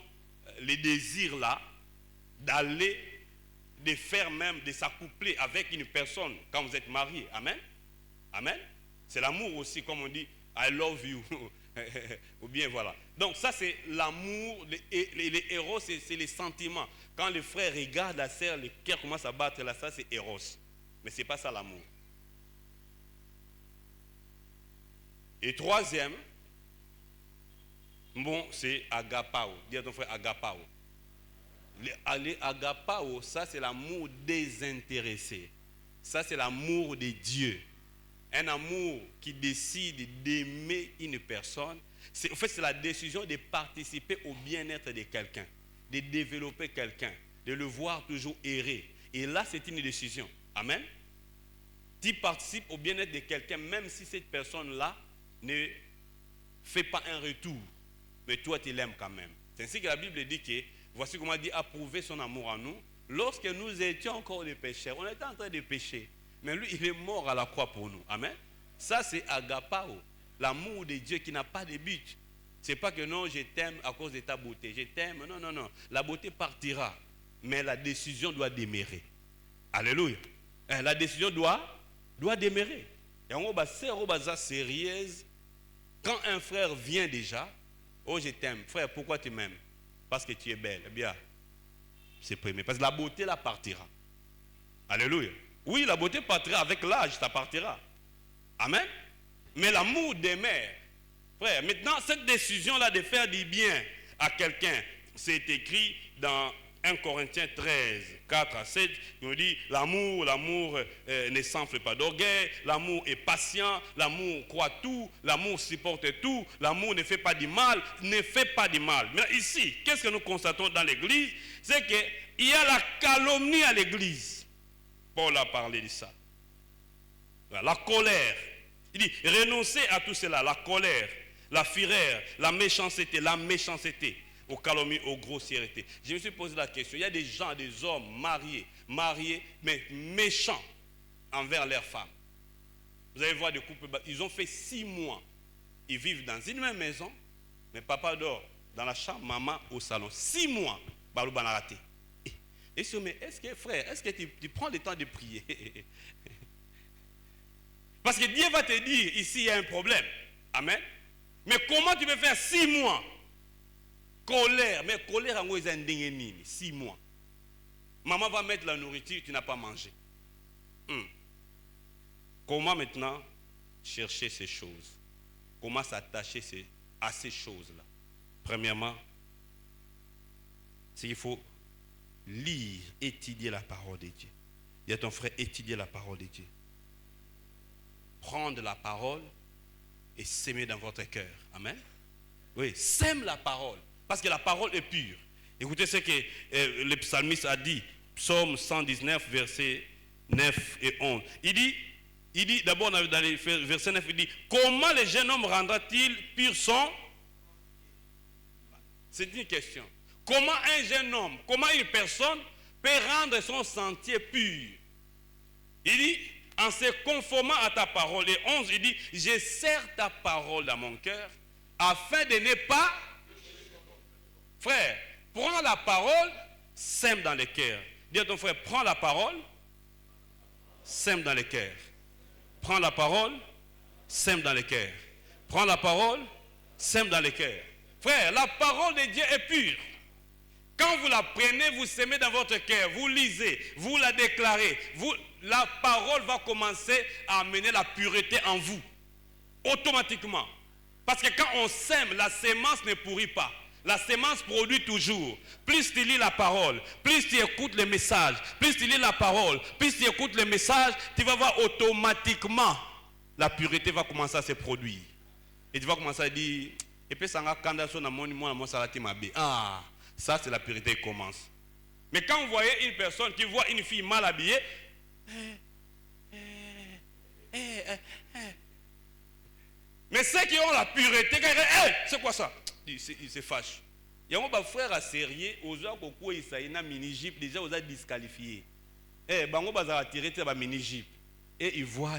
les désirs là d'aller, de faire même, de s'accoupler avec une personne quand vous êtes marié. Amen. Amen. C'est l'amour aussi, comme on dit, I love you. Ou bien voilà. Donc ça c'est l'amour, les héros c'est les sentiments. Quand le frère regarde la sœur, le cœur commence à battre là, ça c'est héros. Mais ce n'est pas ça l'amour. Et troisième, bon, c'est agapao. Dis à ton frère agapao. Agapao, ça c'est l'amour désintéressé. Ça c'est l'amour de Dieu. Un amour qui décide d'aimer une personne. En fait, c'est la décision de participer au bien-être de quelqu'un, de développer quelqu'un, de le voir toujours errer. Et là, c'est une décision. Amen. Tu participes au bien-être de quelqu'un, même si cette personne-là ne fait pas un retour. Mais toi, tu l'aimes quand même. C'est ainsi que la Bible dit que, voici comment dit, approuver son amour en nous. Lorsque nous étions encore des pécheurs, on était en train de pécher. Mais lui, il est mort à la croix pour nous. Amen. Ça, c'est agapao. L'amour de Dieu qui n'a pas de but. Ce n'est pas que non, je t'aime à cause de ta beauté. Je t'aime. Non, non, non. La beauté partira. Mais la décision doit demeurer. Alléluia. La décision doit demeurer. Et on va c'est sérieuse. Quand un frère vient déjà, oh, je t'aime. Frère, pourquoi tu m'aimes? Parce que tu es belle. Eh bien, c'est premier. Parce que la beauté, là, partira. Alléluia. Oui, la beauté partira avec l'âge, ça partira. Amen. Mais l'amour demeure. Frère, maintenant, cette décision-là de faire du bien à quelqu'un, c'est écrit dans 1 Corinthiens 13, 4 à 7. Il nous dit, l'amour ne s'enfle pas d'orgueil, l'amour est patient, l'amour croit tout, l'amour supporte tout, l'amour ne fait pas du mal, Mais ici, qu'est-ce que nous constatons dans l'église? C'est qu'il y a la calomnie à l'église. Paul a parlé de ça. La colère. Il dit, renoncez à tout cela. La colère, la fureur, la méchanceté, aux calomnies, aux grossièretés. Je me suis posé la question. Il y a des gens, des hommes mariés, mais méchants envers leurs femmes. Vous allez voir des couples, ils ont fait 6 mois. Ils vivent dans une même maison, mais papa dort dans la chambre, maman au salon. 6 mois, balou banarate. Et mais est-ce que, frère, est-ce que tu prends le temps de prier? Parce que Dieu va te dire, ici, il y a un problème. Amen. Mais comment tu peux faire 6 mois? Colère. Mais colère, en gros, c'est un dingue. 6 mois. Maman va mettre la nourriture, tu n'as pas mangé. Comment maintenant chercher ces choses? Comment s'attacher à ces choses-là? Premièrement, c'est qu'il faut lire, étudier la parole de Dieu. Dis à ton frère, étudier la parole de Dieu. Prendre la parole et s'aimer dans votre cœur. Amen. Oui, sème la parole. Parce que la parole est pure. Écoutez ce que le psalmiste a dit. Psaume 119, versets 9 et 11. Il dit, Il dit, d'abord dans le verset 9, il dit, comment le jeune homme rendra-t-il pur son? C'est une question. Comment un jeune homme, comment une personne peut rendre son sentier pur? Il dit, en se conformant à ta parole. Et 11, il dit, je serre ta parole dans mon cœur, afin de ne pas... Frère, prends la parole, sème dans le cœur. Dis à ton frère, prends la parole, sème dans le cœur. Prends la parole, sème dans le cœur. Prends la parole, sème dans le cœur. Frère, la parole de Dieu est pure. Quand vous la prenez, vous semez dans votre cœur, vous lisez, vous la déclarez, la parole va commencer à amener la pureté en vous, automatiquement. Parce que quand on sème, la sémence ne pourrit pas. La sémence produit toujours. Plus tu lis la parole, plus tu écoutes le message, plus tu lis la parole, plus tu écoutes le message, tu vas voir automatiquement, la pureté va commencer à se produire. Et tu vas commencer à dire, et puis ça va ah, ça c'est la pureté qui commence. Mais quand vous voyez une personne qui voit une fille mal habillée, mais ceux qui ont la pureté, c'est quoi ça? Il se fâche. Il y a un frère à sérieux, aux gens qui ont mini-jeep, déjà aux a disqualifiés. Bango bazar tiré ta mini-jeep. Et ils voient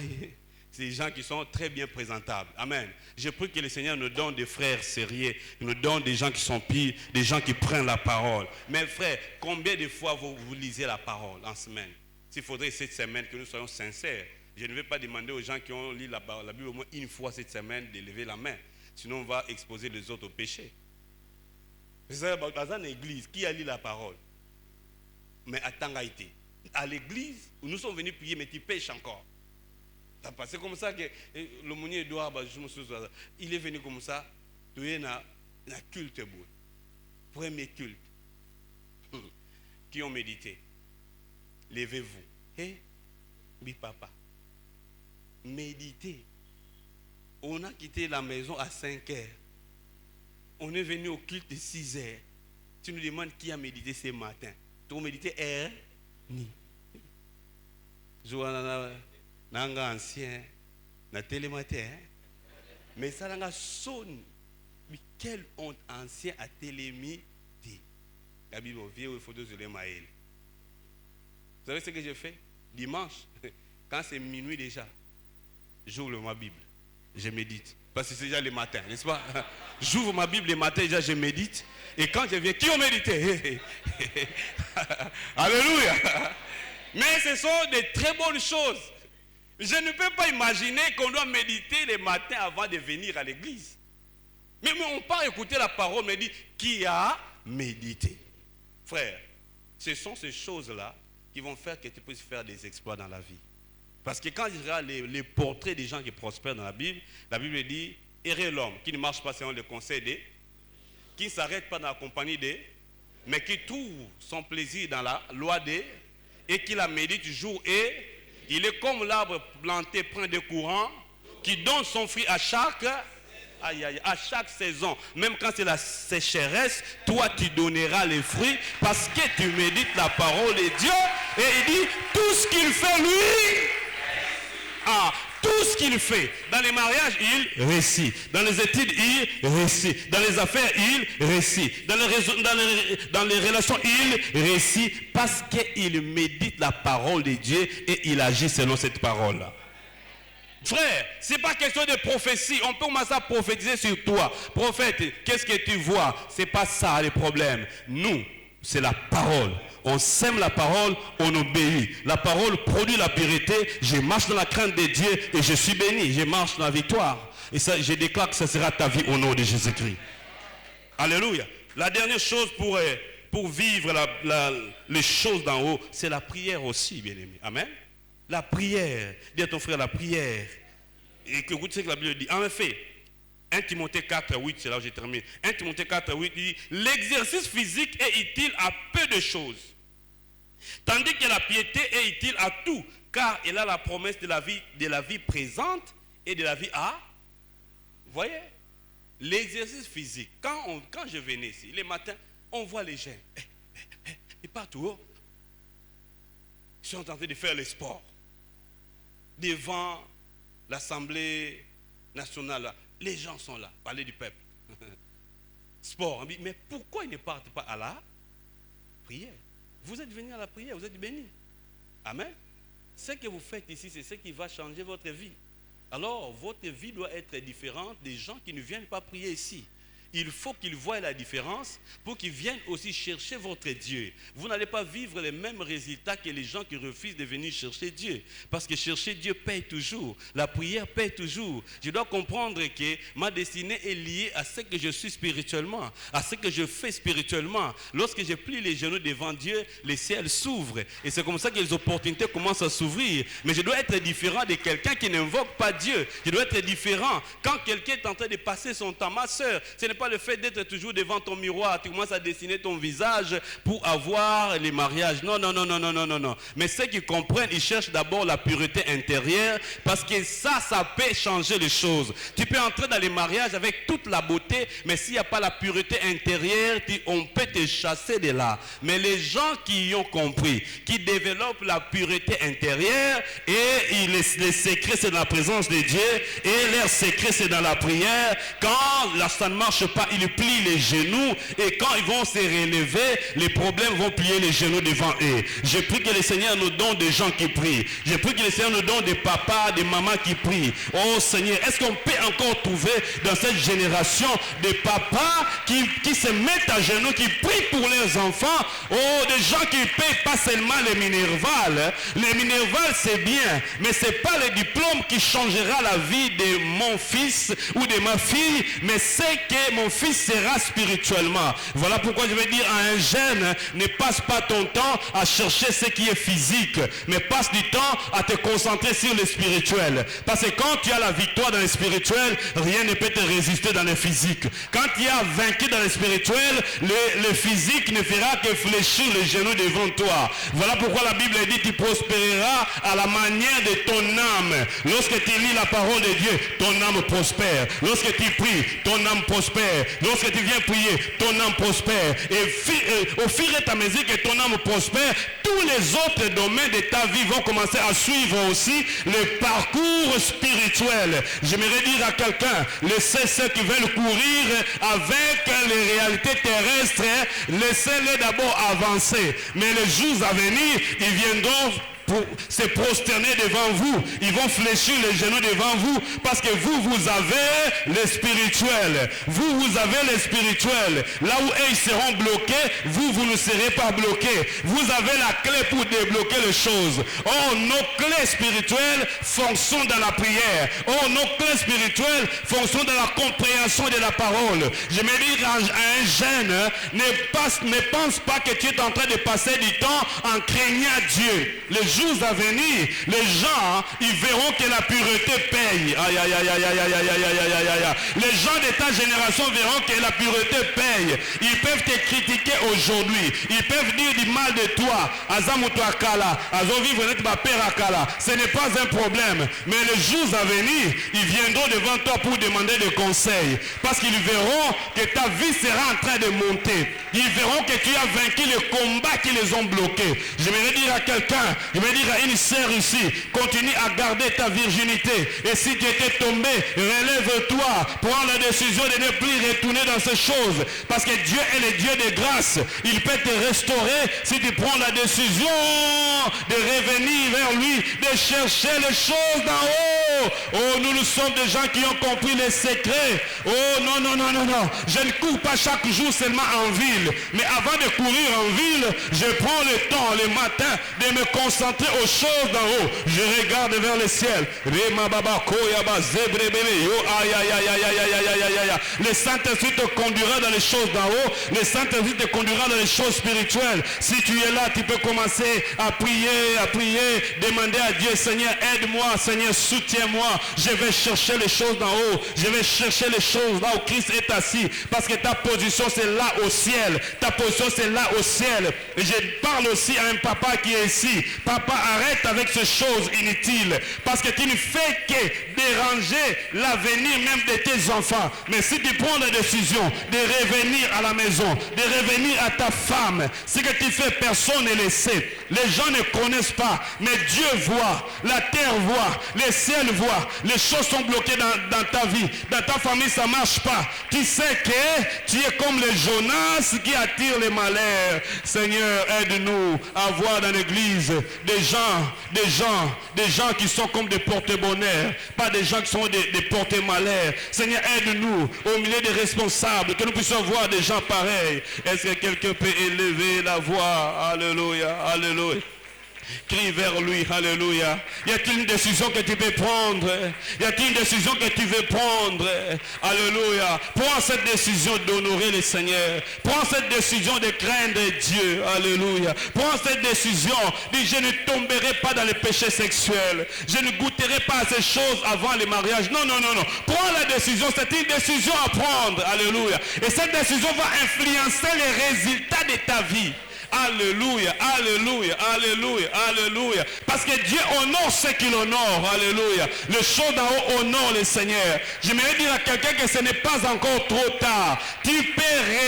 ces gens qui sont très bien présentables. Amen. Je prie que le Seigneur nous donne des frères sérieux, nous donne des gens qui sont pires, des gens qui prennent la parole. Mais frère, combien de fois vous lisez la parole en semaine? S'il faudrait cette semaine que nous soyons sincères, je ne vais pas demander aux gens qui ont lu la Bible au moins une fois cette semaine de lever la main. Sinon, on va exposer les autres au péché. C'est dans une église, qui a lu la parole? Mais à Tangaïté, à l'église, où nous sommes venus prier, mais tu pêches encore. C'est comme ça que le Mounier Edouard, il est venu comme ça, tu es dans le culte. Premier culte. Qui ont médité. Levez-vous. Et, papa, méditez. On a quitté la maison à 5 heures. On est venu au culte de 6 heures. Tu nous demandes qui a médité ce matin. Tu as médité ni. Nanga ancien, na télématin. Mais ça n'a sonne. Mais quelle honte ancien à télémité. La Bible vient au photo de l'Emaël. Vous savez ce que j'ai fait? Dimanche, quand c'est minuit déjà, j'ouvre ma Bible. Je médite. Parce que c'est déjà le matin, n'est-ce pas? J'ouvre ma Bible le matin, déjà je médite. Et quand je viens, qui ont médité? Alléluia! Mais ce sont de très bonnes choses. Je ne peux pas imaginer qu'on doit méditer le matin avant de venir à l'église. Mais on part écouter la parole, mais dit, qui a médité? Frère, ce sont ces choses-là qui vont faire que tu puisses faire des exploits dans la vie. Parce que quand je regarde les portraits des gens qui prospèrent dans la Bible dit, heureux l'homme qui ne marche pas selon le conseil des, qui ne s'arrête pas dans la compagnie des, mais qui trouve son plaisir dans la loi des, et qui la médite jour et il est comme l'arbre planté près des courants, qui donne son fruit à chaque saison. Même quand c'est la sécheresse, toi tu donneras les fruits parce que tu médites la parole de Dieu. Et il dit, tout ce qu'il fait lui, tout ce qu'il fait. Dans les mariages, il réussit. Dans les études, il réussit. Dans les affaires, il réussit. Dans les relations, il réussit. Parce qu'il médite la parole de Dieu et il agit selon cette parole-là. Frère, ce n'est pas question de prophétie. On peut commencer à prophétiser sur toi. Prophète, qu'est-ce que tu vois? Ce n'est pas ça le problème. Nous, c'est la parole. On sème la parole, on obéit. La parole produit la pureté. Je marche dans la crainte de Dieu et je suis béni. Je marche dans la victoire. Et ça, je déclare que ça sera ta vie au nom de Jésus-Christ. Alléluia. La dernière chose pour vivre les choses d'en haut, c'est la prière aussi, bien-aimé. Amen. La prière. Dis à ton frère la prière. Et que vous savez que la Bible dit. En effet, 1 Timothée 4, 8, c'est là où j'ai terminé. 1 Timothée 4, 8 dit, l'exercice physique est utile à peu de choses. Tandis que la piété est utile à tout, car elle a la promesse de la vie présente et de la vie à. Vous voyez? L'exercice physique. Quand je venais ici, les matins, on voit les jeunes. Et partout, ils sont en train de faire le sport. devant l'Assemblée nationale. Les gens sont là, parler du peuple. Sport. Mais pourquoi ils ne partent pas à la prière? Vous êtes venus à la prière, vous êtes bénis. Amen. Ce que vous faites ici, c'est ce qui va changer votre vie. Alors, votre vie doit être différente des gens qui ne viennent pas prier ici. Il faut qu'ils voient la différence pour qu'ils viennent aussi chercher votre Dieu. Vous n'allez pas vivre les mêmes résultats que les gens qui refusent de venir chercher Dieu. Parce que chercher Dieu paye toujours. La prière paye toujours. Je dois comprendre que ma destinée est liée à ce que je suis spirituellement, à ce que je fais spirituellement. Lorsque je plie les genoux devant Dieu, les ciels s'ouvrent. Et c'est comme ça que les opportunités commencent à s'ouvrir. Mais je dois être différent de quelqu'un qui n'invoque pas Dieu. Je dois être différent. Quand quelqu'un est en train de passer son temps, ma soeur, ce n'est pas le fait d'être toujours devant ton miroir, tu commences à dessiner ton visage pour avoir les mariages. Non, non, non, non, non, non, non, non. Mais ceux qui comprennent, ils cherchent d'abord la pureté intérieure parce que ça peut changer les choses. Tu peux entrer dans les mariages avec toute la beauté, mais s'il n'y a pas la pureté intérieure, on peut te chasser de là. Mais les gens qui y ont compris, qui développent la pureté intérieure et les secrets c'est dans la présence de Dieu et leurs secrets c'est dans la prière, quand ça ne marche pas, ils plient les genoux et quand ils vont se relever, les problèmes vont plier les genoux devant eux. Je prie que le Seigneur nous donne des gens qui prient. Je prie que le Seigneur nous donne des papas, des mamans qui prient. Oh Seigneur, est-ce qu'on peut encore trouver dans cette génération des papas qui se mettent à genoux, qui prient pour leurs enfants? Oh, des gens qui ne payent pas seulement les minervales. Les minervales c'est bien, mais ce n'est pas le diplôme qui changera la vie de mon fils ou de ma fille, mais c'est que mon fils sera spirituellement. Voilà pourquoi je vais dire à un jeune, ne passe pas ton temps à chercher ce qui est physique, mais passe du temps à te concentrer sur le spirituel. Parce que quand tu as la victoire dans le spirituel, rien ne peut te résister dans le physique. Quand tu as vaincu dans le spirituel, le physique ne fera que fléchir les genoux devant toi. Voilà pourquoi la Bible dit, tu prospéreras à la manière de ton âme. Lorsque tu lis la parole de Dieu, ton âme prospère. Lorsque tu pries, ton âme prospère. Lorsque tu viens prier, ton âme prospère. Et au fur et à mesure que ton âme prospère, tous les autres domaines de ta vie vont commencer à suivre aussi le parcours spirituel. J'aimerais dire à quelqu'un, laissez ceux qui veulent courir avec les réalités terrestres, laissez-les d'abord avancer. Mais les jours à venir, ils viendront pour se prosterner devant vous. Ils vont fléchir les genoux devant vous parce que vous avez le spirituel. Vous avez le spirituel. Là où ils seront bloqués, vous ne serez pas bloqués. Vous avez la clé pour débloquer les choses. Oh, nos clés spirituelles fonctionnent dans la prière. Oh, nos clés spirituelles fonctionnent dans la compréhension de la parole. Je me dis à un jeune, ne pense pas que tu es en train de passer du temps en craignant Dieu. Les jours à venir, les gens, ils verront que la pureté paye. Aïe, aïe, aïe, aïe, aïe, aïe, aïe, aïe, aïe, aïe, aïe. Les gens de ta génération verront que la pureté paye. Ils peuvent te critiquer aujourd'hui. Ils peuvent dire du mal de toi. Ce n'est pas un problème. Mais les jours à venir, ils viendront devant toi pour demander des conseils. Parce qu'ils verront que ta vie sera en train de monter. Ils verront que tu as vaincu le combat qui les ont bloqués. Je vais dire à quelqu'un, je vais dire à une sœur ici, continue à garder ta virginité. Et si tu étais tombé, relève-toi, prends la décision de ne plus retourner dans ces choses. Parce que Dieu est le Dieu de grâce. Il peut te restaurer si tu prends la décision de revenir vers lui, de chercher les choses d'en haut. Oh, nous sommes des gens qui ont compris les secrets. Oh, non, non, non, non, non. Je ne cours pas chaque jour seulement en ville. Mais avant de courir en ville, je prends le temps, le matin, de me concentrer aux choses d'en haut. Je regarde vers le ciel. Le Saint-Esprit te conduira dans les choses d'en haut. Le Saint-Esprit te conduira dans les choses spirituelles. Si tu es là, tu peux commencer à prier, demander à Dieu, Seigneur, aide-moi, Seigneur, soutiens-moi. Je vais chercher les choses d'en haut. Je vais chercher les choses là où Christ est assis. Parce que ta position, c'est là au ciel. Ta position, c'est là au ciel. Et je parle aussi à un papa qui est ici. Papa, papa, arrête avec ces choses inutiles. Parce que tu ne fais que déranger l'avenir même de tes enfants. Mais si tu prends la décision de revenir à la maison, de revenir à ta femme, ce que tu fais, personne ne le sait. Les gens ne connaissent pas. Mais Dieu voit, la terre voit, le ciel voit. Les choses sont bloquées dans ta vie. Dans ta famille, ça ne marche pas. Tu sais que tu es comme le Jonas qui attire les malheurs. Seigneur, aide-nous à voir dans l'église des gens qui sont comme des porte-bonheur, pas des gens qui sont des porte-malheur. Seigneur, aide-nous au milieu des responsables, que nous puissions voir des gens pareils. Est-ce que quelqu'un peut élever la voix? Alléluia, alléluia. Crie vers lui, alléluia. Y a-t-il une décision que tu peux prendre? Y a-t-il une décision que tu veux prendre? Alléluia. Prends cette décision d'honorer le Seigneur. Prends cette décision de craindre Dieu. Alléluia. Prends cette décision. Dis, je ne tomberai pas dans le péché sexuel. Je ne goûterai pas à ces choses avant le mariage. Non, non, non, non. Prends la décision. C'est une décision à prendre. Alléluia. Et cette décision va influencer les résultats de ta vie. Alléluia, alléluia, alléluia, alléluia. Parce que Dieu honore ceux qui l'honorent. Alléluia. Le chaud d'en haut honore le Seigneur. J'aimerais dire à quelqu'un que ce n'est pas encore trop tard. Tu peux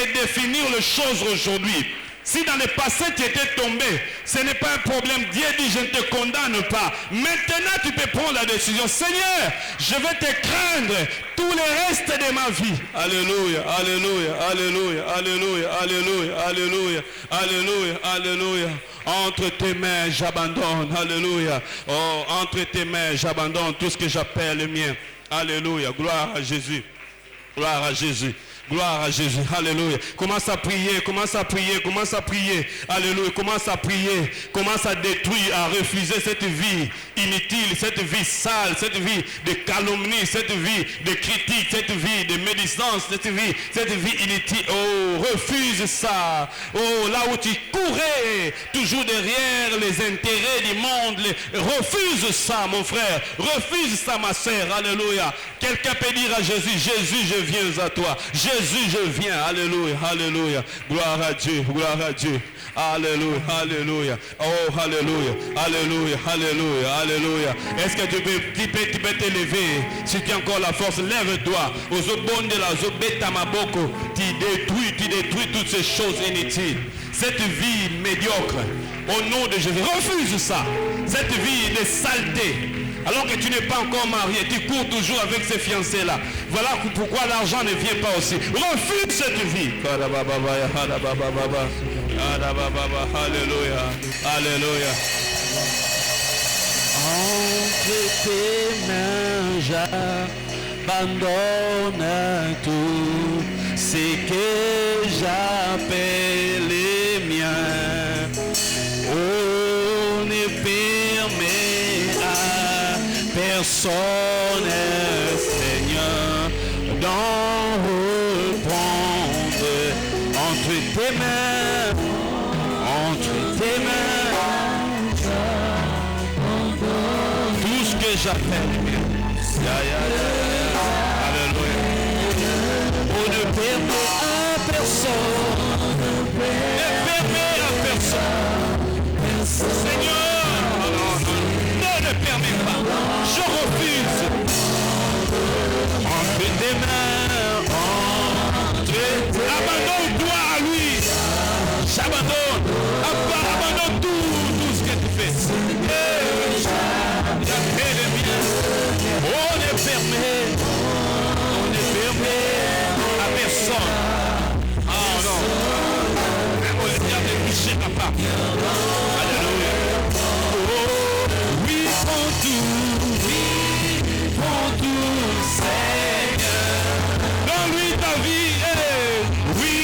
redéfinir les choses aujourd'hui. Si dans le passé tu étais tombé, ce n'est pas un problème. Dieu dit, je ne te condamne pas. Maintenant, tu peux prendre la décision. Seigneur, je vais te craindre tout le reste de ma vie. Alléluia, alléluia, alléluia, alléluia, alléluia, alléluia, alléluia, alléluia. Entre tes mains, j'abandonne. Alléluia. Oh, entre tes mains, j'abandonne tout ce que j'appelle le mien. Alléluia. Gloire à Jésus. Gloire à Jésus. Gloire à Jésus. Alléluia. Commence à prier, commence à prier, commence à prier. Alléluia. Commence à prier. Commence à détruire, à refuser cette vie inutile, cette vie sale, cette vie de calomnie, cette vie de critique, cette vie de médisance, cette vie inutile. Oh, refuse ça. Oh, là où tu courais, toujours derrière les intérêts du monde. Refuse ça, mon frère. Refuse ça, ma soeur. Alléluia. Quelqu'un peut dire à Jésus, Jésus, je viens à toi. Jésus, je viens. Alléluia, alléluia. Gloire à Dieu, gloire à Dieu. Alléluia, alléluia. Oh, alléluia, alléluia, alléluia, alléluia. Est-ce que tu peux t'élever? Si tu as encore la force, lève-toi. Tu détruis toutes ces choses inutiles. Cette vie médiocre, au nom de Jésus, refuse ça. Cette vie de saleté. Alors que tu n'es pas encore marié, tu cours toujours avec ces fiancés-là. Voilà pourquoi l'argent ne vient pas aussi. Refuse cette vie. Alléluia. Alléluia. Entre tes mains, j'abandonne tout ce que j'appelle les miens. On ne permet à personne, Seigneur, d'en reprendre entre tes mains, tout ce que j'appelle. Alléluia. On ne permet à personne, Seigneur, ne permets pas. Je refuse. Entre tes mains, abandonne-toi à lui. J'abandonne. Abandonne tout ce que tu fais. On ne permet à personne. Ah non. On le diable ne touchera pas. Alléluia. Oh, oui, prends tout, Seigneur. Donne-lui ta vie. Oui,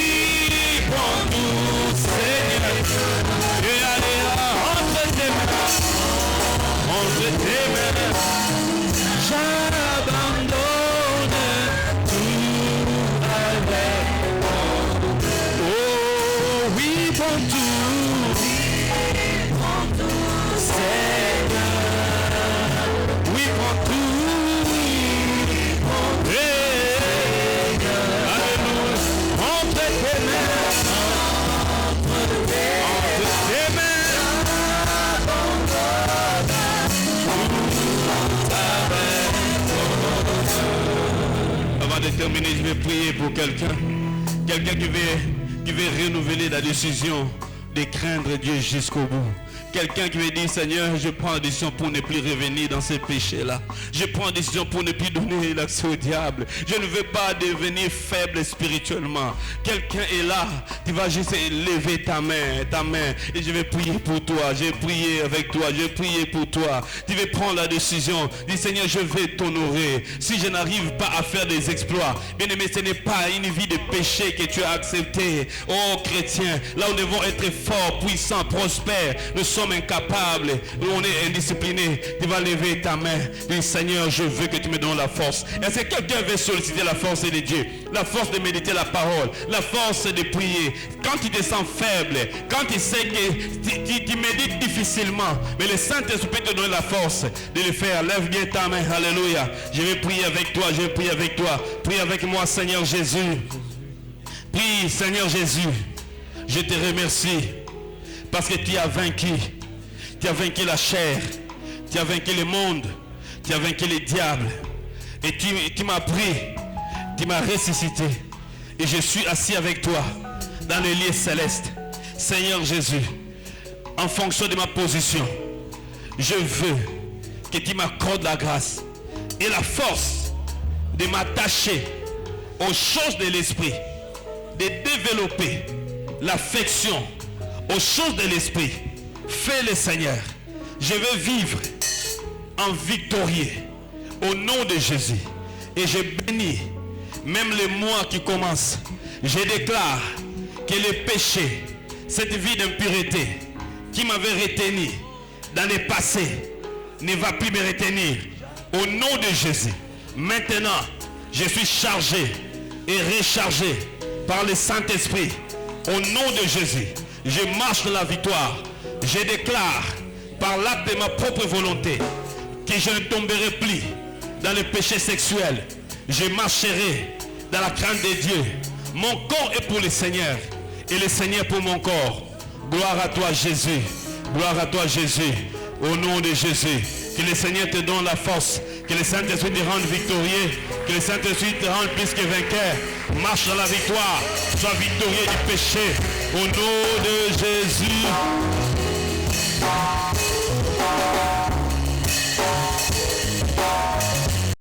prends tout, Seigneur. Et allez entre tes mains, j'abandonne tout avec. Oh, oui, prends tout, Seigneur. Oui, prends tout. Entre tes mains, terminer, je vais prier pour quelqu'un. Quelqu'un qui veut renouveler la décision de craindre Dieu jusqu'au bout. Quelqu'un qui veut dire, Seigneur, je prends la décision pour ne plus revenir dans ces péchés-là. Je prends la décision pour ne plus donner l'accès au diable. Je ne veux pas devenir faible spirituellement. Quelqu'un est là, tu vas juste lever ta main, et je vais prier pour toi. Je vais prier avec toi, je vais prier pour toi. Tu veux prendre la décision. Dis, Seigneur, je vais t'honorer. Si je n'arrive pas à faire des exploits, bien aimé, ce n'est pas une vie de péché que tu as accepté. Oh chrétien, là où nous devons être forts, puissants, prospères, nous sommes incapables, on est indisciplinés. Tu vas lever ta main. Dis, Seigneur, je veux que tu me donnes la force. Est-ce que quelqu'un veut solliciter la force de Dieu? La force de méditer la parole, la force de prier. Quand tu te sens faible, quand tu sais que tu médites difficilement, mais le Saint-Esprit peut te donner la force de le faire. Lève bien ta main. Alléluia. Je vais prier avec toi, je vais prier avec toi. Prie avec moi, Seigneur Jésus. Prie, Seigneur Jésus. Je te remercie parce que tu as vaincu. Tu as vaincu la chair. Tu as vaincu le monde. Tu as vaincu les diables. Et tu m'as pris. Tu m'as ressuscité. Et je suis assis avec toi dans les lieux célestes. Seigneur Jésus, en fonction de ma position, je veux que tu m'accordes la grâce et la force de m'attacher aux choses de l'esprit, de développer l'affection aux choses de l'esprit. Fais-le, Seigneur. Je veux vivre en victorieux au nom de Jésus. Et je bénis même les mois qui commencent. Je déclare que le péché, cette vie d'impureté qui m'avait retenu dans le passé, ne va plus me retenir au nom de Jésus. Maintenant, je suis chargé et rechargé par le Saint-Esprit au nom de Jésus. Je marche dans la victoire. Je déclare par l'acte de ma propre volonté que je ne tomberai plus dans le péché sexuel. Je marcherai dans la crainte de Dieu. Mon corps est pour le Seigneur et le Seigneur pour mon corps. Gloire à toi Jésus. Gloire à toi Jésus. Au nom de Jésus. Que le Seigneur te donne la force. Que le Saint-Esprit te rende victorieux. Que le Saint-Esprit te rende plus que vainqueur. Marche dans la victoire. Sois victorieux du péché. Au nom de Jésus.